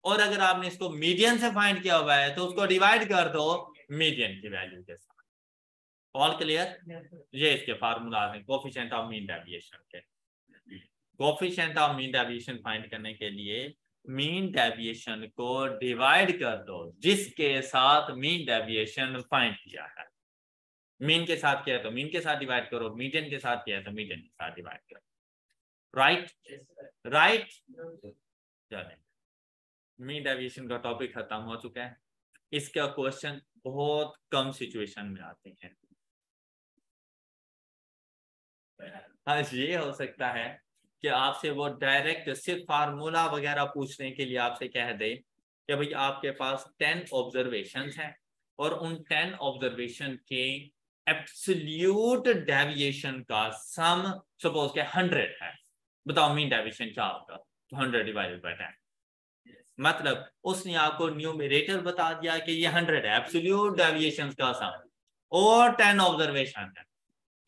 और अगर आपने इसको मीडियन से फाइंड किया हुआ है तो उसको डिवाइड कर दो मीडियन की वैल्यू के साथ। ऑल क्लियर, ये इसके फार्मूला है कोफिशिएंट ऑफ मीन डेविएशन के। Coefficient of mean deviation find करने के लिए मीन डेविएशन को डिवाइड कर दो जिसके साथ मीन डेविएशन फाइंड किया है। मीन के साथ किया है तो मीन के साथ डिवाइड करो, मीडियन के साथ किया है तो मीडियन के साथ डिवाइड करो, राइट राइट। चलें, मीन डेविएशन का टॉपिक खत्म हो चुका है। इसका क्वेश्चन बहुत कम सिचुएशन में आते हैं। आज ये हो सकता है कि आपसे वो डायरेक्ट सिर्फ फार्मूला वगैरह पूछने के लिए आपसे कह दे कि भाई आपके पास 10 ऑब्जर्वेशंस हैं और उन 10 ऑब्जर्वेशन के एब्सोल्यूट डेविएशन का सम सपोज के 100 है, बताओ मीन डेविएशन क्या होगा, तो 100 डिवाइडेड बाय 10। मतलब उसने आपको न्यूमरेटर बता दिया कि ये 100 है एब्सोल्यूट डेविएशन का सम, और 10 ऑब्जर्वेशन है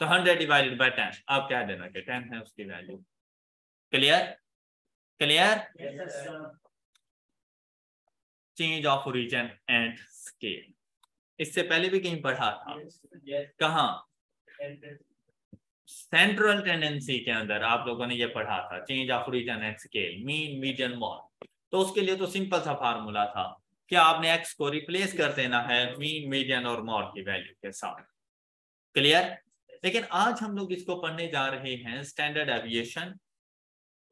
तो 100 डिवाइडेड बाय 10, आप क्या देना कि 10 है उसकी value. Clear clear. Change of origin and scale, इससे पहले भी कहीं पढ़ा था, कहाँ, सेंट्रल टेंडेंसी के अंदर आप लोगों ने ये पढ़ा था, change of origin and scale, mean median mod. तो उसके लिए तो सिंपल सा फार्मूला था कि आपने एक्स को रिप्लेस कर देना है मीन मीडियन और मॉड की वैल्यू के साथ। क्लियर। लेकिन आज हम लोग इसको पढ़ने जा रहे हैं स्टैंडर्ड डेविएशन,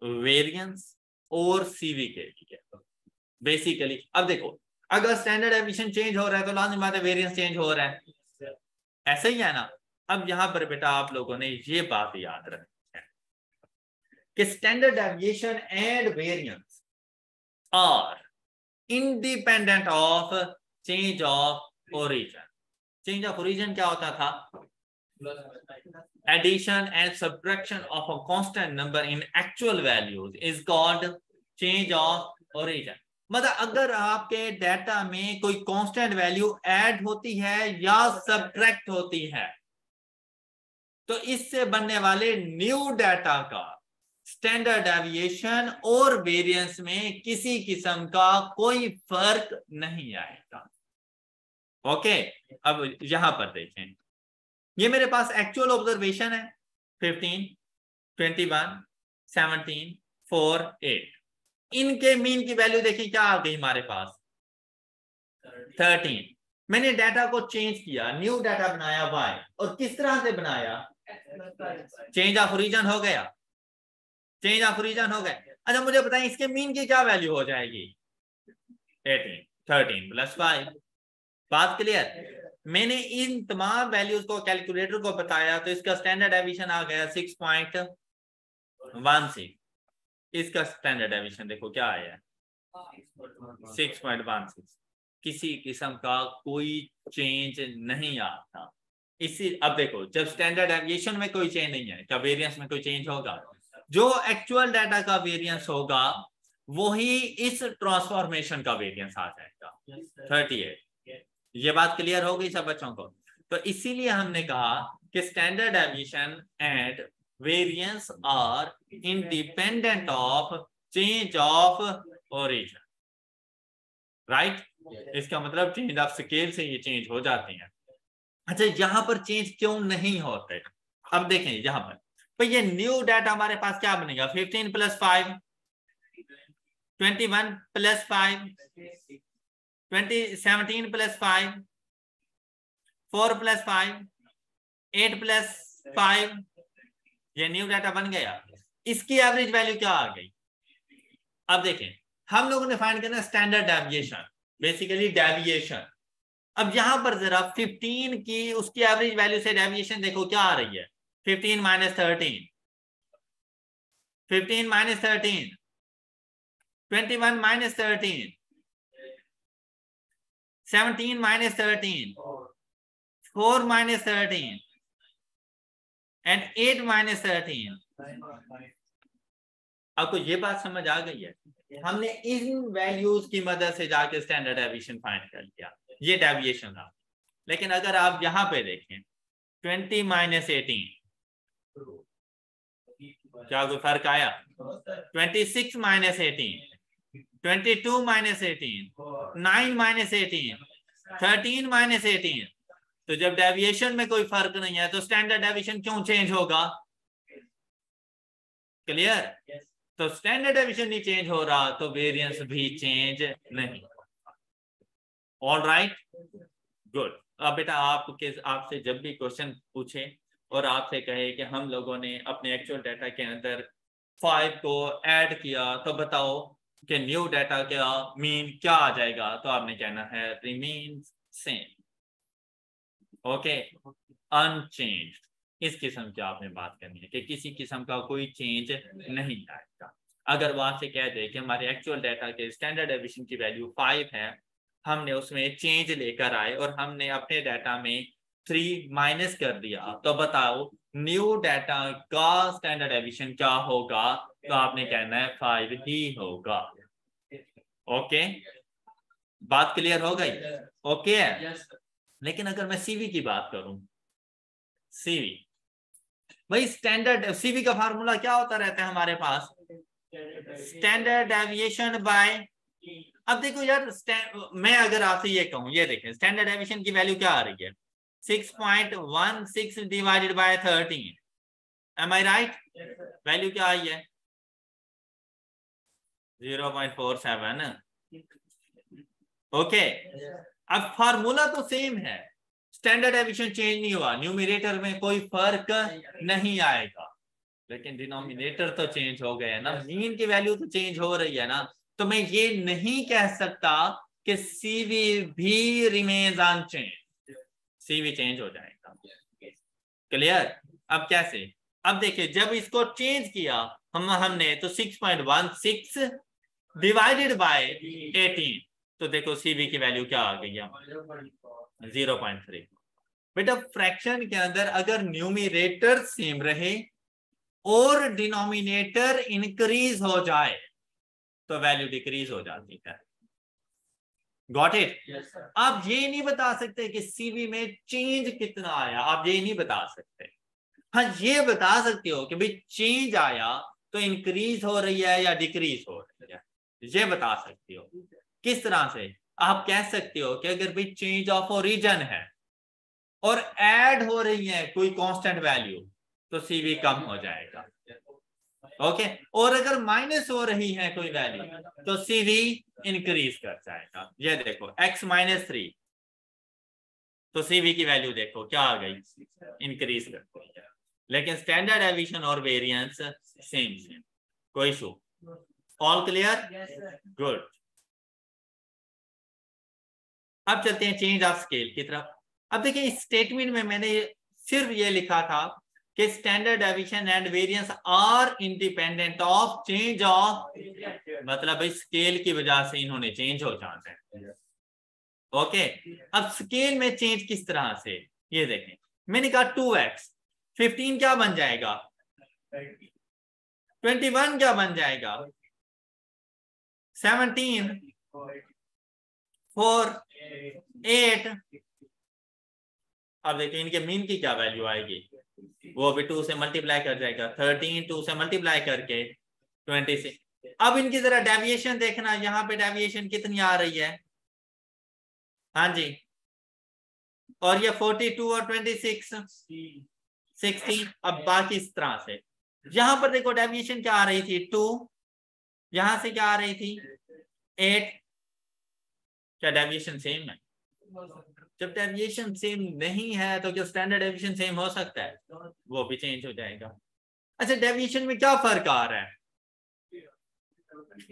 वेरिएंस और सीवी के लिए बेसिकली। अब देखो अगर स्टैंडर्ड डेविएशन चेंज हो रहा है तो लाजिम बात है वेरिएंस चेंज हो रहा है, ऐसा ही है ना। अब यहां पर बेटा आप लोगों ने ये बात याद रखनी है कि standard deviation and variance are independent of change of origin. Change of origin क्या होता था, addition and subtraction of a constant number in actual values is called change of origin। मतलब अगर आपके डाटा में कोई कांस्टेंट वैल्यू ऐड होती है या सब्ट्रैक्ट होती है तो इससे बनने वाले न्यू डाटा का स्टैंडर्ड डेविएशन और वेरिएंस में किसी किस्म का कोई फर्क नहीं आएगा। ओके, अब यहां पर देखें, ये मेरे पास एक्चुअल ऑब्जर्वेशन है 15, 21, 17, 4, 8। इनके मीन की वैल्यू देखिए क्या आ गई हमारे पास 13। मैंने डाटा को चेंज किया, न्यू डाटा बनाया y, और किस तरह से बनाया, चेंज ऑफ रीजन हो गया, चेंज ऑफ रीजन हो गया। अच्छा मुझे बताएं इसके मीन की क्या वैल्यू हो जाएगी 18, 13 + 5। बात क्लियर। मैंने इन तमाम वैल्यूज को कैलकुलेटर को बताया तो इसका स्टैंडर्ड डेविएशन आ गया 6.16। इसका स्टैंडर्ड डेविएशन देखो क्या आया 6.16। किसी किस्म का कोई चेंज नहीं आता। इसी अब देखो जब स्टैंडर्ड डेविएशन में कोई चेंज नहीं है, क्या वेरिएंस में कोई चेंज होगा? जो एक्चुअल डाटा का वेरिएंस होगा वही इस ट्रांसफॉर्मेशन का वेरिएंस आ जाएगा 38। ये बात क्लियर हो गई सब बच्चों को? तो इसीलिए हमने कहा कि standard deviation and variance are independent of change of origin, right? इसका मतलब चेंज ऑफ स्केल से ये चेंज हो जाते हैं। अच्छा यहां पर चेंज क्यों नहीं होते? अब देखें यहां पर तो ये न्यू डाटा हमारे पास क्या बनेगा 15 + 5, 21 + 5, 17 + 5, 4 + 5, 8 + 5, ये न्यू डाटा बन गया। इसकी एवरेज वैल्यू क्या आ गई? अब देखें हम लोगों ने फाइंड करना स्टैंडर्ड डेविएशन, बेसिकली डेविएशन। अब यहां पर जरा 15 की उसकी एवरेज वैल्यू से डेविएशन देखो क्या आ रही है 15 - 13, 15 - 13, 21 - 13, 17 - 13, 4 - 13 and 8 - 13। आपको ये बात समझ आ गई है? हमने इन वैल्यूज की मदद से जाके स्टैंडर्ड डेविएशन फाइंड कर लिया, ये डेविएशन था। लेकिन अगर आप यहां पे देखें 20 - 18, क्या कोई फर्क आया? 26 - 18, 22 - 18, 9 - 18, 13 - 18। तो जब डेविएशन में कोई फर्क नहीं है तो स्टैंडर्ड डेविएशन क्यों चेंज होगा? क्लियर? तो स्टैंडर्ड डेविएशन नहीं चेंज हो रहा तो वेरिएंस भी चेंज नहीं। All right, good. अब बेटा आपसे जब भी क्वेश्चन पूछे और आपसे कहे कि हम लोगों ने अपने एक्चुअल डाटा के अंदर 5 को ऐड किया तो बताओ कि न्यू डाटा का मीन क्या आ जाएगा, तो आपने कहना है रिमेन्स सेम, ओके, अनचेंज्ड। इस किस्म की आपने बात करनी है कि किसी किस्म का कोई चेंज नहीं आएगा। अगर वो आपसे कह दे कि हमारे एक्चुअल डाटा के स्टैंडर्ड डेविएशन की वैल्यू 5 है, हमने उसमें चेंज लेकर आए और हमने अपने डाटा में 3 माइनस कर दिया, तो बताओ न्यू डाटा का स्टैंडर्ड डेविएशन क्या होगा? तो आपने कहना है 5 ही होगा। ओके, बात क्लियर हो गई? ओके है। लेकिन अगर मैं सीवी की बात करूं, सीवी भाई स्टैंडर्ड सीवी का फार्मूला क्या होता रहता है हमारे पास? Standard deviation bye. अब देखो यार मैं अगर आपसे ये कहूं, ये देखें स्टैंडर्ड डेविएशन की वैल्यू क्या आ रही है 6.16 divided by 13। Am I right? Value क्या आई है 0.47। ओके, अब फार्मूला तो सेम है, स्टैंडर्ड डेविएशन चेंज नहीं हुआ, न्यूमरेटर में कोई फर्क नहीं आएगा, लेकिन डिनोमिनेटर तो चेंज हो गया है ना, मीन की वैल्यू तो चेंज हो रही है ना। तो मैं ये नहीं कह सकता कि सीवी भी रिमेन्स अनचेंज, सीवी चेंज हो जाएगा। क्लियर? अब कैसे? अब देखिए जब इसको चेंज किया हमने तो 6.16 डिवाइडेड बाय 18, तो देखो सीवी की वैल्यू क्या आ गई है 0.3। बेटा फ्रैक्शन के अंदर अगर न्यूमरेटर सेम रहे और डिनोमिनेटर इंक्रीज हो जाए तो वैल्यू डिक्रीज हो जाती है। Got it? आप ये नहीं बता सकते कि सीवी में चेंज कितना आया, आप ये नहीं बता सकते। हाँ ये बता सकते हो कि भाई चेंज आया तो इंक्रीज हो रही है या डिक्रीज हो रही है, ये बता सकते हो। किस तरह से? आप कह सकते हो कि अगर भाई चेंज ऑफ ओरिजिन है और ऐड हो रही है कोई कांस्टेंट वैल्यू तो CV कम हो जाएगा। ओके, और अगर माइनस हो रही है कोई वैल्यू तो CV इंक्रीज कर जाएगा। ये देखो x-3 तो CV की वैल्यू देखो क्या आ गई, इंक्रीज कर गई है। लेकिन स्टैंडर्ड डेविएशन और वेरिएंस सेम, कोई इशू? All clear? गुड। अब चलते हैं चेंज ऑफ स्केल की तरफ। अब देखिए इस स्टेटमेंट में मैंने सिर्फ ये लिखा था कि standard deviation and variance are independent of change of, मतलब भाई स्केल की वजह से इन्होंने चेंज हो जाना है। ओके, अब स्केल में चेंज किस तरह से, ये देखें मैंने कहा 2x 15 क्या बन जाएगा, 21 क्या बन जाएगा, 17 4 8। अब देखिए इनके मीन की क्या वैल्यू आएगी, वो भी 2 से मल्टीप्लाई कर जाएगा, 13 2 से मल्टीप्लाई करके 26। अब इनकी जरा डेविएशन देखना, यहाँ पे डेविएशन कितनी आ रही है, हाँ जी, और ये 42 और 26 16। अब बाकी इस तरह से यहां पर देखो डेविएशन क्या आ रही थी 2, यहां से क्या आ रही थी 8। क्या डेविएशन सेम है? जब डेविएशन सेम नहीं है तो क्या स्टैंडर्ड डेविएशन सेम हो सकता है? वो भी चेंज हो जाएगा। अच्छा, डेविएशन में क्या फर्क आ रहा है,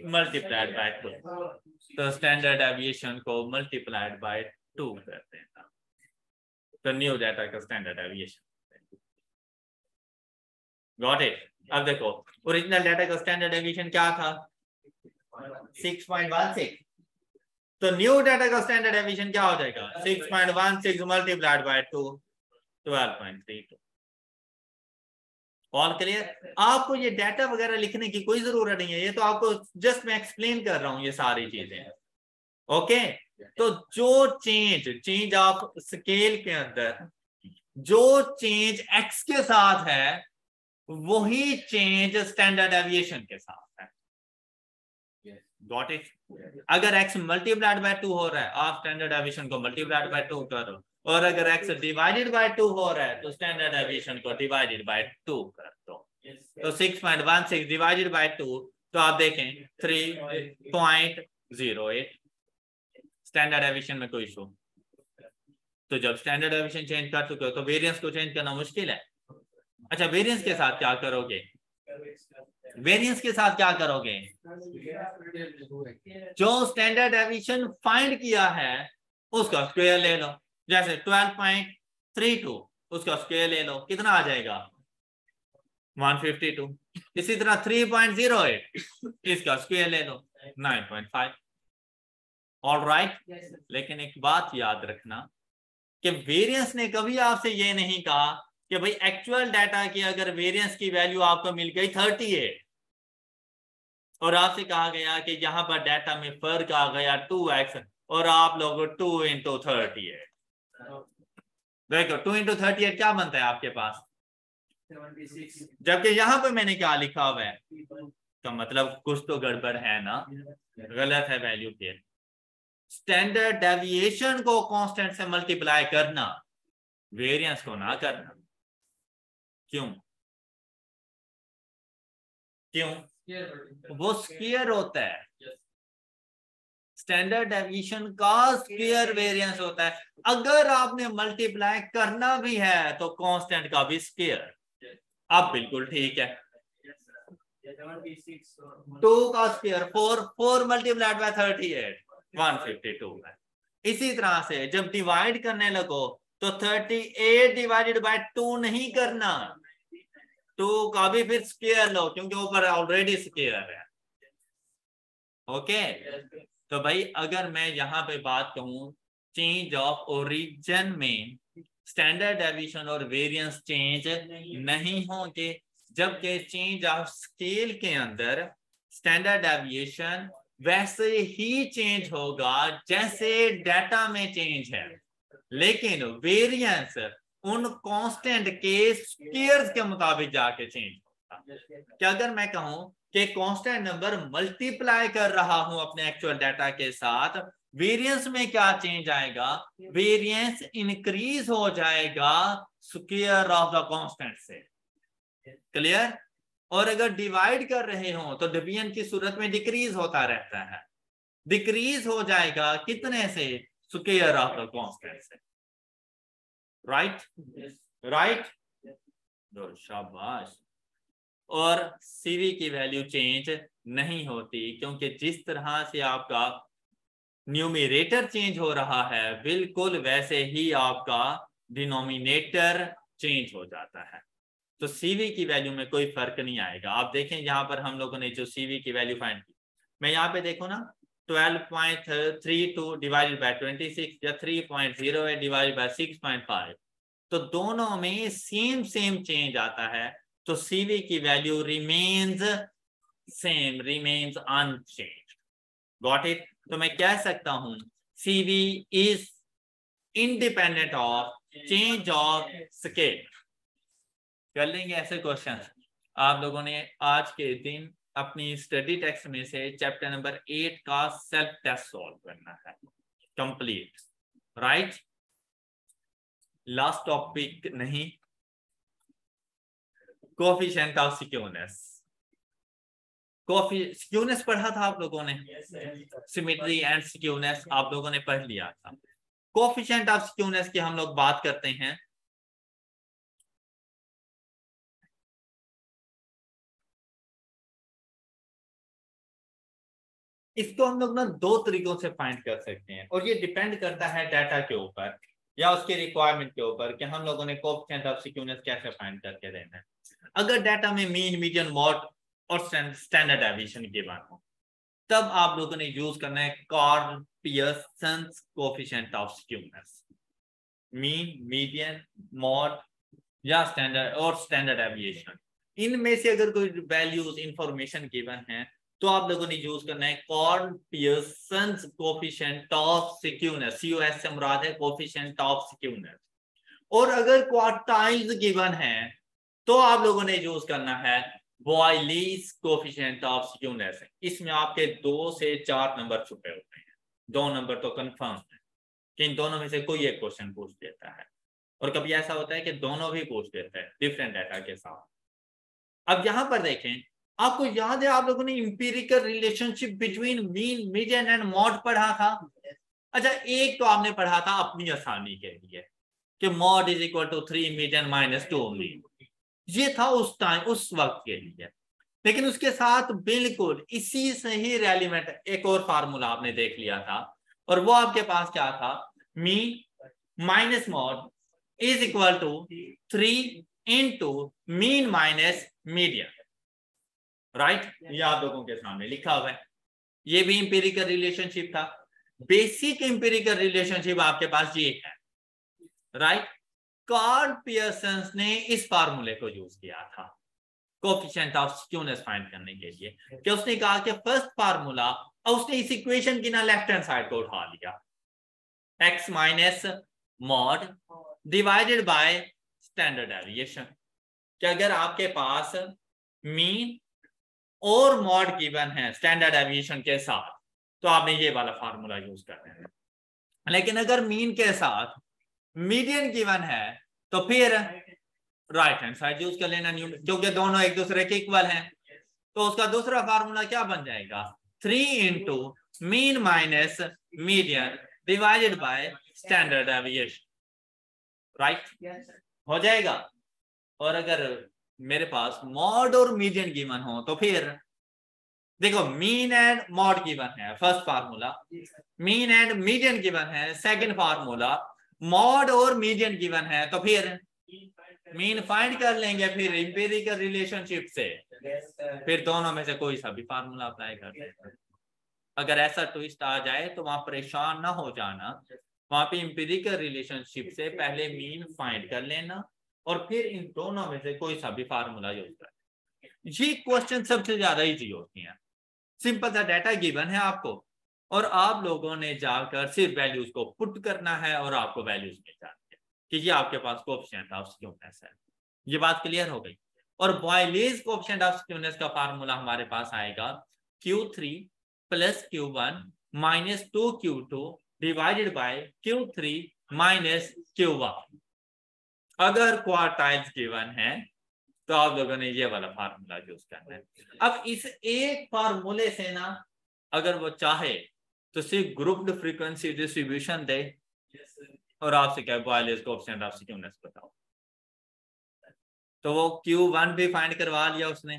मल्टीप्लाइड बाय 2, तो स्टैंडर्ड डेविएशन को मल्टीप्लाइड बाय 2 करते हैं तो न्यू डाटा का स्टैंडर्ड डेविएशन। Got it? अब देखो ओरिजिनल डाटा का स्टैंडर्ड डेविएशन क्या था 6.16, तो न्यू डाटा का स्टैंडर्ड डेविएशन क्या हो जाएगा 6.16 मल्टीप्लाइड बाय 2 12.32। All clear? आपको ये डाटा वगैरह लिखने की कोई जरूरत नहीं है, ये तो आपको जस्ट मैं एक्सप्लेन कर रहा हूं ये सारी चीजें। ओके, तो जो चेंज ऑफ स्केल के अंदर जो चेंज x के साथ है वही चेंज स्टैंडर्ड डेविएशन के साथ है। Got it? अगर x मल्टीप्लाइड बाय 2 हो रहा है आप स्टैंडर्ड डेविएशन को मल्टीप्लाइड बाय 2 करो, और अगर x डिवाइडेड बाय 2 हो रहा है तो स्टैंडर्ड डेविएशन को डिवाइडेड बाय 2 कर दो। तो 6.16 डिवाइडेड बाय 2 तो आप देखें 3.08। स्टैंडर्ड डेविएशन में कोई इशू? तो जब स्टैंडर्ड डेविएशन चेंज कर चुके हो तो वेरिएंस को चेंज करना मुश्किल है। अच्छा, वेरिएंस के साथ क्या करोगे, वेरिएंस के साथ क्या करोगे, जो स्टैंडर्ड डेविएशन फाइंड किया है उसका स्क्वायर ले लो। जैसे 12.32 उसका स्क्वायर ले लो, कितना आ जाएगा 152। इसी तरह 3.08 इसका स्क्वायर ले लो 9.5। ऑलराइट, लेकिन एक बात याद रखना कि वेरिएंस ने कभी आपसे ये नहीं कहा कि भाई एक्चुअल डाटा की अगर वेरिएंस की वैल्यू आपको मिल गई 38 और आपसे कहा गया कि यहाँ पर डाटा में फर्क आ गया 2x और आप लोग 2 × 38, देखो 2 × 38 क्या बनता है आपके पास 76, जबकि यहाँ पे मैंने क्या लिखा हुआ है, तो मतलब कुछ तो गड़बड़ है ना, गलत है वैल्यू के। स्टैंडर्ड डेविएशन को कांस्टेंट से मल्टीप्लाई करना, वेरिएंस को ना करना। क्यों? वो स्क्वायर होता है, स्टैंडर्ड डेविएशन का स्क्वायर वेरिएंस होता है। अगर आपने मल्टीप्लाई करना भी है तो कांस्टेंट का भी स्क्वायर। अब बिल्कुल ठीक है, 2 का स्क्वायर 4 मल्टीप्लाइड बाय 38 152 है। इसी तरह से जब डिवाइड करने लगो तो 38 डिवाइडेड बाय 2 नहीं करना, 2 का भी फिर स्क्वायर लो क्योंकि ऊपर ऑलरेडी स्क्वायर है। ओके, तो भाई अगर मैं यहाँ पे बात कहूं चेंज ऑफ ओरिजिन में स्टैंडर्ड डेविएशन और वेरिएंस चेंज नहीं होंगे, जबकि चेंज ऑफ स्केल के अंदर स्टैंडर्ड डेविएशन वैसे ही चेंज होगा जैसे डाटा में चेंज है, लेकिन वेरिएंस उन कांस्टेंट के स्क्वायर्स के मुताबिक जाके चेंज होगा। क्या अगर मैं कहूं कि कांस्टेंट नंबर मल्टीप्लाई कर रहा हूं अपने एक्चुअल डाटा के साथ वेरिएंस में क्या चेंज आएगा, वेरिएंस इंक्रीज हो जाएगा स्क्वायर ऑफ द कांस्टेंट से, क्लियर। और अगर डिवाइड कर रहे हो तो डिवीजन की सूरत में डिक्रीज होता रहता है, डिक्रीज हो जाएगा कितने से, स्क्वायर ऑफ द कांस्टेंट से, राइट राइट, शाबाश। और सीवी की वैल्यू चेंज नहीं होती, क्योंकि जिस तरह से आपका न्यूमरेटर चेंज हो रहा है बिल्कुल वैसे ही आपका डिनोमिनेटर चेंज हो जाता है। तो सीवी की वैल्यू में कोई फर्क नहीं आएगा। आप देखें यहाँ पर हम लोगों ने जो सीवी की वैल्यू फाइंड की, मैं यहाँ पे देखो ना 12.32 डिवाइडेड बाय 26 या 3.08 डिवाइडेड बाय 6.5, तो दोनों में सेम चेंज आता है, तो सीवी की value remains same, remains unchanged. Got it. तो मैं कह सकता हूं CV is independent of change of scale. कर लेंगे ऐसे क्वेश्चन। आप लोगों ने आज के दिन अपनी स्टडी टेक्स्ट में से चैप्टर नंबर 8 का सेल्फ टेस्ट सॉल्व करना है कंप्लीट, राइट। लास्ट टॉपिक नहीं, कोएफिशिएंट ऑफ स्क्यूनेस। स्क्यूनेस पढ़ा था आप लोगों ने, सिमेट्री एंड स्क्यूनेस आप लोगों ने पढ़ लिया था। कोएफिशिएंट ऑफ स्क्यूनेस की हम लोग बात करते हैं। इसको हम लोग ना दो तरीकों से फाइंड कर सकते हैं, और ये डिपेंड करता है डाटा के ऊपर या उसके रिक्वायरमेंट के ऊपर कि हम लोगों ने कोएफिशिएंट ऑफ स्क्यूनेस कैसे फाइंड करके देना है। अगर डाटा में मीन, मीडियन, मॉड और स्टैंडर्ड डेविएशन गिवन हो, तब आप लोगों ने यूज करना है Karl Pearson's coefficient of skewness. Mean, median, mode या स्टैंडर्ड डेविएशन, इनमें से अगर कोई वैल्यूज इंफॉर्मेशन गिवन है तो आप लोगों ने यूज करना है Karl Pearson's coefficient of skewness. COS से मुराद है कोएफिशिएंट ऑफ स्क्यूनेस। और अगर क्वार्टाइल्स गिवन है तो आप लोगों ने यूज करना है बॉयलीज कोएफिशिएंट ऑफ स्क्यूनेस। इसमें आपके 2 से 4 नंबर छुपे होते हैं, 2 नंबर तो कंफर्म है कि इन दोनों में से कोई एक क्वेश्चन पूछ देता है, और कभी ऐसा होता है कि दोनों भी पूछ देते हैं डिफरेंट डाटा के साथ। अब यहां पर देखें, आपको याद है आप लोगों ने empirical relationship between mean, median and mod पढ़ा था। अच्छा, एक तो आपने पढ़ा था अपनी आसानी के लिए कि mode is equal to 3 median minus 2 mean, ये था उस टाइम, उस वक्त के लिए। लेकिन उसके साथ बिल्कुल इसी से ही रेलिवेंट एक और फार्मूला आपने देख लिया था, और वो आपके पास क्या था, mean minus mode is equal to 3 into mean minus median, right. ये आप लोगों के सामने लिखा हुआ है। ये भी इंपीरिकल रिलेशनशिप था। बेसिक इंपीरिकल रिलेशनशिप आपके पास ये है, राइट। कार्ल पियर्सन ने इस फार्मूले को यूज किया था कोएफिशिएंट ऑफ स्क्यूनेस फाइंड करने के लिए, कि उसने कहा कि फर्स्ट फार्मूला, और उसने इस इक्वेशन की ना लेफ्ट हैंड साइड को उठा लिया, x minus mod divided by standard deviation, कि अगर आपके पास मीन और मॉड गिवन है स्टैंडर्ड डेविएशन के साथ तो आपने ये वाला फार्मूला यूज करना है। लेकिन अगर मीन के साथ मीडियन गिवन है तो फिर राइट हैंड साइड यूज कर लेना, क्योंकि दोनों एक दूसरे के इक्वल हैं। तो उसका दूसरा फार्मूला क्या बन जाएगा, 3 into mean minus median divided by standard deviation, right, हो जाएगा। और अगर मेरे पास मॉड और मीडियन गिवन हो तो फिर देखो, मीन एंड मॉड गिवन है first formula, mean and median given है सेकंड फार्मूला, मॉड और मीडियन गिवन है तो फिर मीन फाइंड कर लेंगे फिर इंपीरिकल रिलेशनशिप से, फिर दोनों में से कोई सा भी फार्मूला अप्लाई कर देंगे। अगर ऐसा ट्विस्ट आ जाए तो वहां परेशान ना हो जाना, वहां पे इंपीरिकल रिलेशनशिप से पहले मीन फाइंड कर लेना और फिर इन दोनों में से कोई सा भी फार्मूला यूज कर। ये क्वेश्चन सबसे ज्यादा इजी होती है। सिंपल सा डाटा गिवन है आपको, और आप लोगों ने जाकर सिर्फ वैल्यूज को पुट करना है और आपको वैल्यूज मिल जाती है कि ये आपके पास कोएफिशिएंट ऑफ स्क्यूनेस है। ये बात क्लियर हो गई। और बॉयलीज कोएफिशिएंट ऑफ स्क्यूनेस का फार्मूला हमारे पास आएगा Q3 plus Q1 minus 2Q2 divided by Q3 minus Q1। अगर क्वार्टाइल्स गिवन है तो आप लोगों ने ये वाला फार्मूला यूज करना है। अब इस एक फार्मूले से ना अगर वो चाहे तो सिर्फ ग्रुप्ड फ्रीक्वेंसी डिस्ट्रीब्यूशन दे और आपसे क्या वायरलेस कोएफिशिएंट ऑफ सिक्योरनेस बताओ, तो वो Q1 भी फाइंड करवा लिया उसने,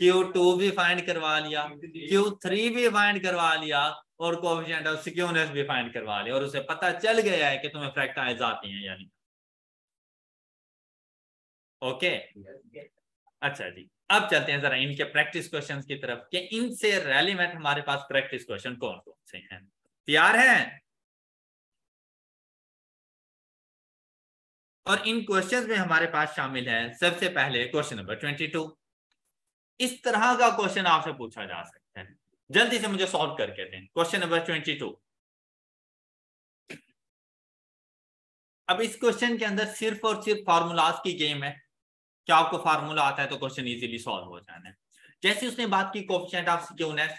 Q2 भी फाइंड करवा लिया, Q3 भी फाइंड करवा लिया और कोएफिशिएंट ऑफ सिक्योरनेस भी फाइंड करवा लिया और उसे पता चल गया है कि तुम्हें फ्रैक्टाइल्स आती हैं यानी। ओके अच्छा जी, अब चलते हैं जरा इनके प्रैक्टिस क्वेश्चंस की तरफ कि इनसे रेलेवेंट हमारे पास प्रैक्टिस क्वेश्चन कौन कौन से हैं। तैयार हैं? और इन क्वेश्चंस में हमारे पास शामिल है सबसे पहले क्वेश्चन नंबर 22। इस तरह का क्वेश्चन आपसे पूछा जा सकता है, जल्दी से मुझे सॉल्व करके दें। Question number 22। अब इस क्वेश्चन के अंदर सिर्फ और सिर्फ फार्मूलाज की गेम है। क्या आपको फार्मूला आता है तो क्वेश्चन इजीली सॉल्व हो जाना है। जैसे उसने बात की कोएफिशिएंट ऑफ सिक्योरनेस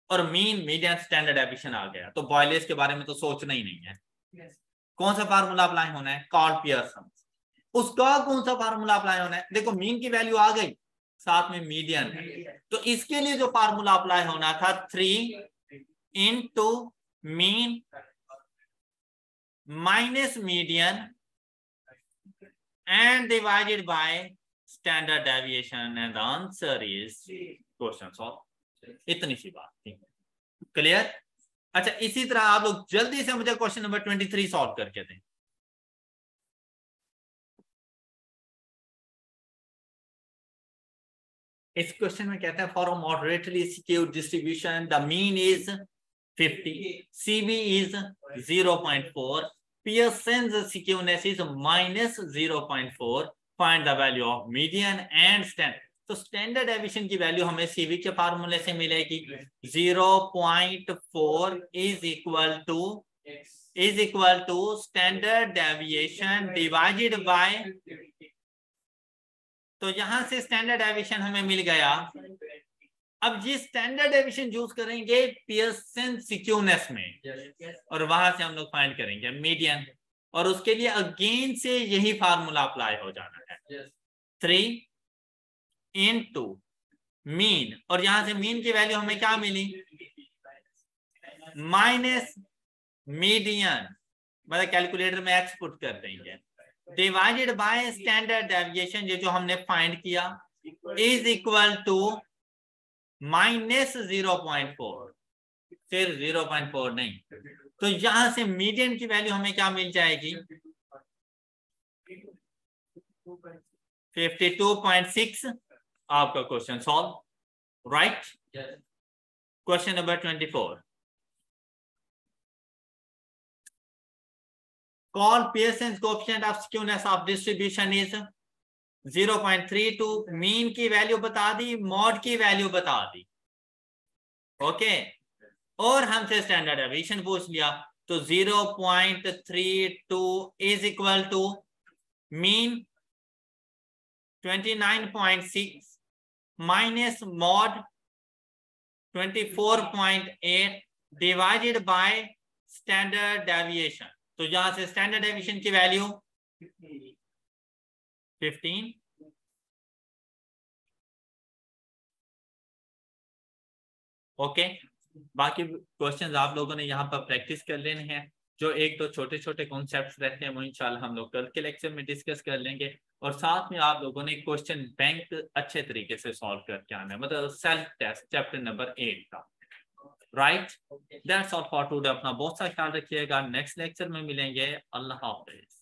और मीन मीडियन स्टैंडर्ड डेविएशन आ गया तो बॉयलेस के बारे में तो सोचना ही नहीं है। कौन सा फार्मूला अप्लाई होना है? Karl Pearson. उसका कौन सा फार्मूला अप्लाई होना है? देखो मीन की वैल्यू आ गई, साथ में मीडियन है, तो इसके लिए जो फार्मूला अप्लाई होना था 3 into mean minus median and divided by standard deviation and the answer is question solve। इतनी सी बात थी, क्लियर? अच्छा इसी तरह आप लोग जल्दी से मुझे क्वेश्चन नंबर 23 सॉल्व करके दें। इस क्वेश्चन में कहता है for a moderately skewed distribution the mean is 50, CV is 0.4, Pearson's skewness is minus 0.4, find the value of median and standard। तो स्टैंडर्ड डेविएशन की वैल्यू हमें CV के फार्मूले से मिलेगी 0.4 is equal to standard deviation divided by, तो यहां से स्टैंडर्ड डेविएशन हमें मिल गया। अब ये स्टैंडर्ड डेविएशन यूज करेंगे पियर्सन स्क्यूनेस में और वहां से हम लोग फाइंड करेंगे मीडियन और उसके लिए अगेन से यही फार्मूला अप्लाई हो जाना है 3 इंटू मीन और यहां से मीन की वैल्यू हमें क्या मिली माइनस मीडियन, मतलब कैलकुलेटर में एक्स पुट कर देंगे डिवाइडेड बाय स्टैंडर्ड डेविएशन ये जो हमने फाइंड किया इज इक्वल टू माइनस 0.4, फिर 0.4 नहीं, तो यहां से मीडियन की वैल्यू हमें क्या मिल जाएगी 52.6। आपका question solve, right? Question number 24। Call Pearson's coefficient of skewness of distribution is 0.32, mean की वैल्यू बता दी, मॉड की वैल्यू बता दी, ओके और हमसे स्टैंडर्ड डेविएशन पूछ लिया तो 0.32 is equal to mean 29.6 minus mode 24.8 divided by standard deviation, तो यहां से स्टैंडर्ड डेविएशन की वैल्यू 15। ओके बाकी क्वेश्चंस आप लोगों ने यहाँ पर प्रैक्टिस कर लेने हैं। जो एक दो छोटे छोटे कॉन्सेप्ट्स रहते हैं वो इंशाल्लाह हम लोग कल के लेक्चर में डिस्कस कर लेंगे और साथ में आप लोगों ने क्वेश्चन बैंक अच्छे तरीके से सॉल्व करके आना है, मतलब सेल्फ टेस्ट चैप्टर नंबर 8 का, right? That's all for today. अपना बहुत सा ख्याल रखिएगा, नेक्स्ट लेक्चर में मिलेंगे। अल्लाह हाफिज।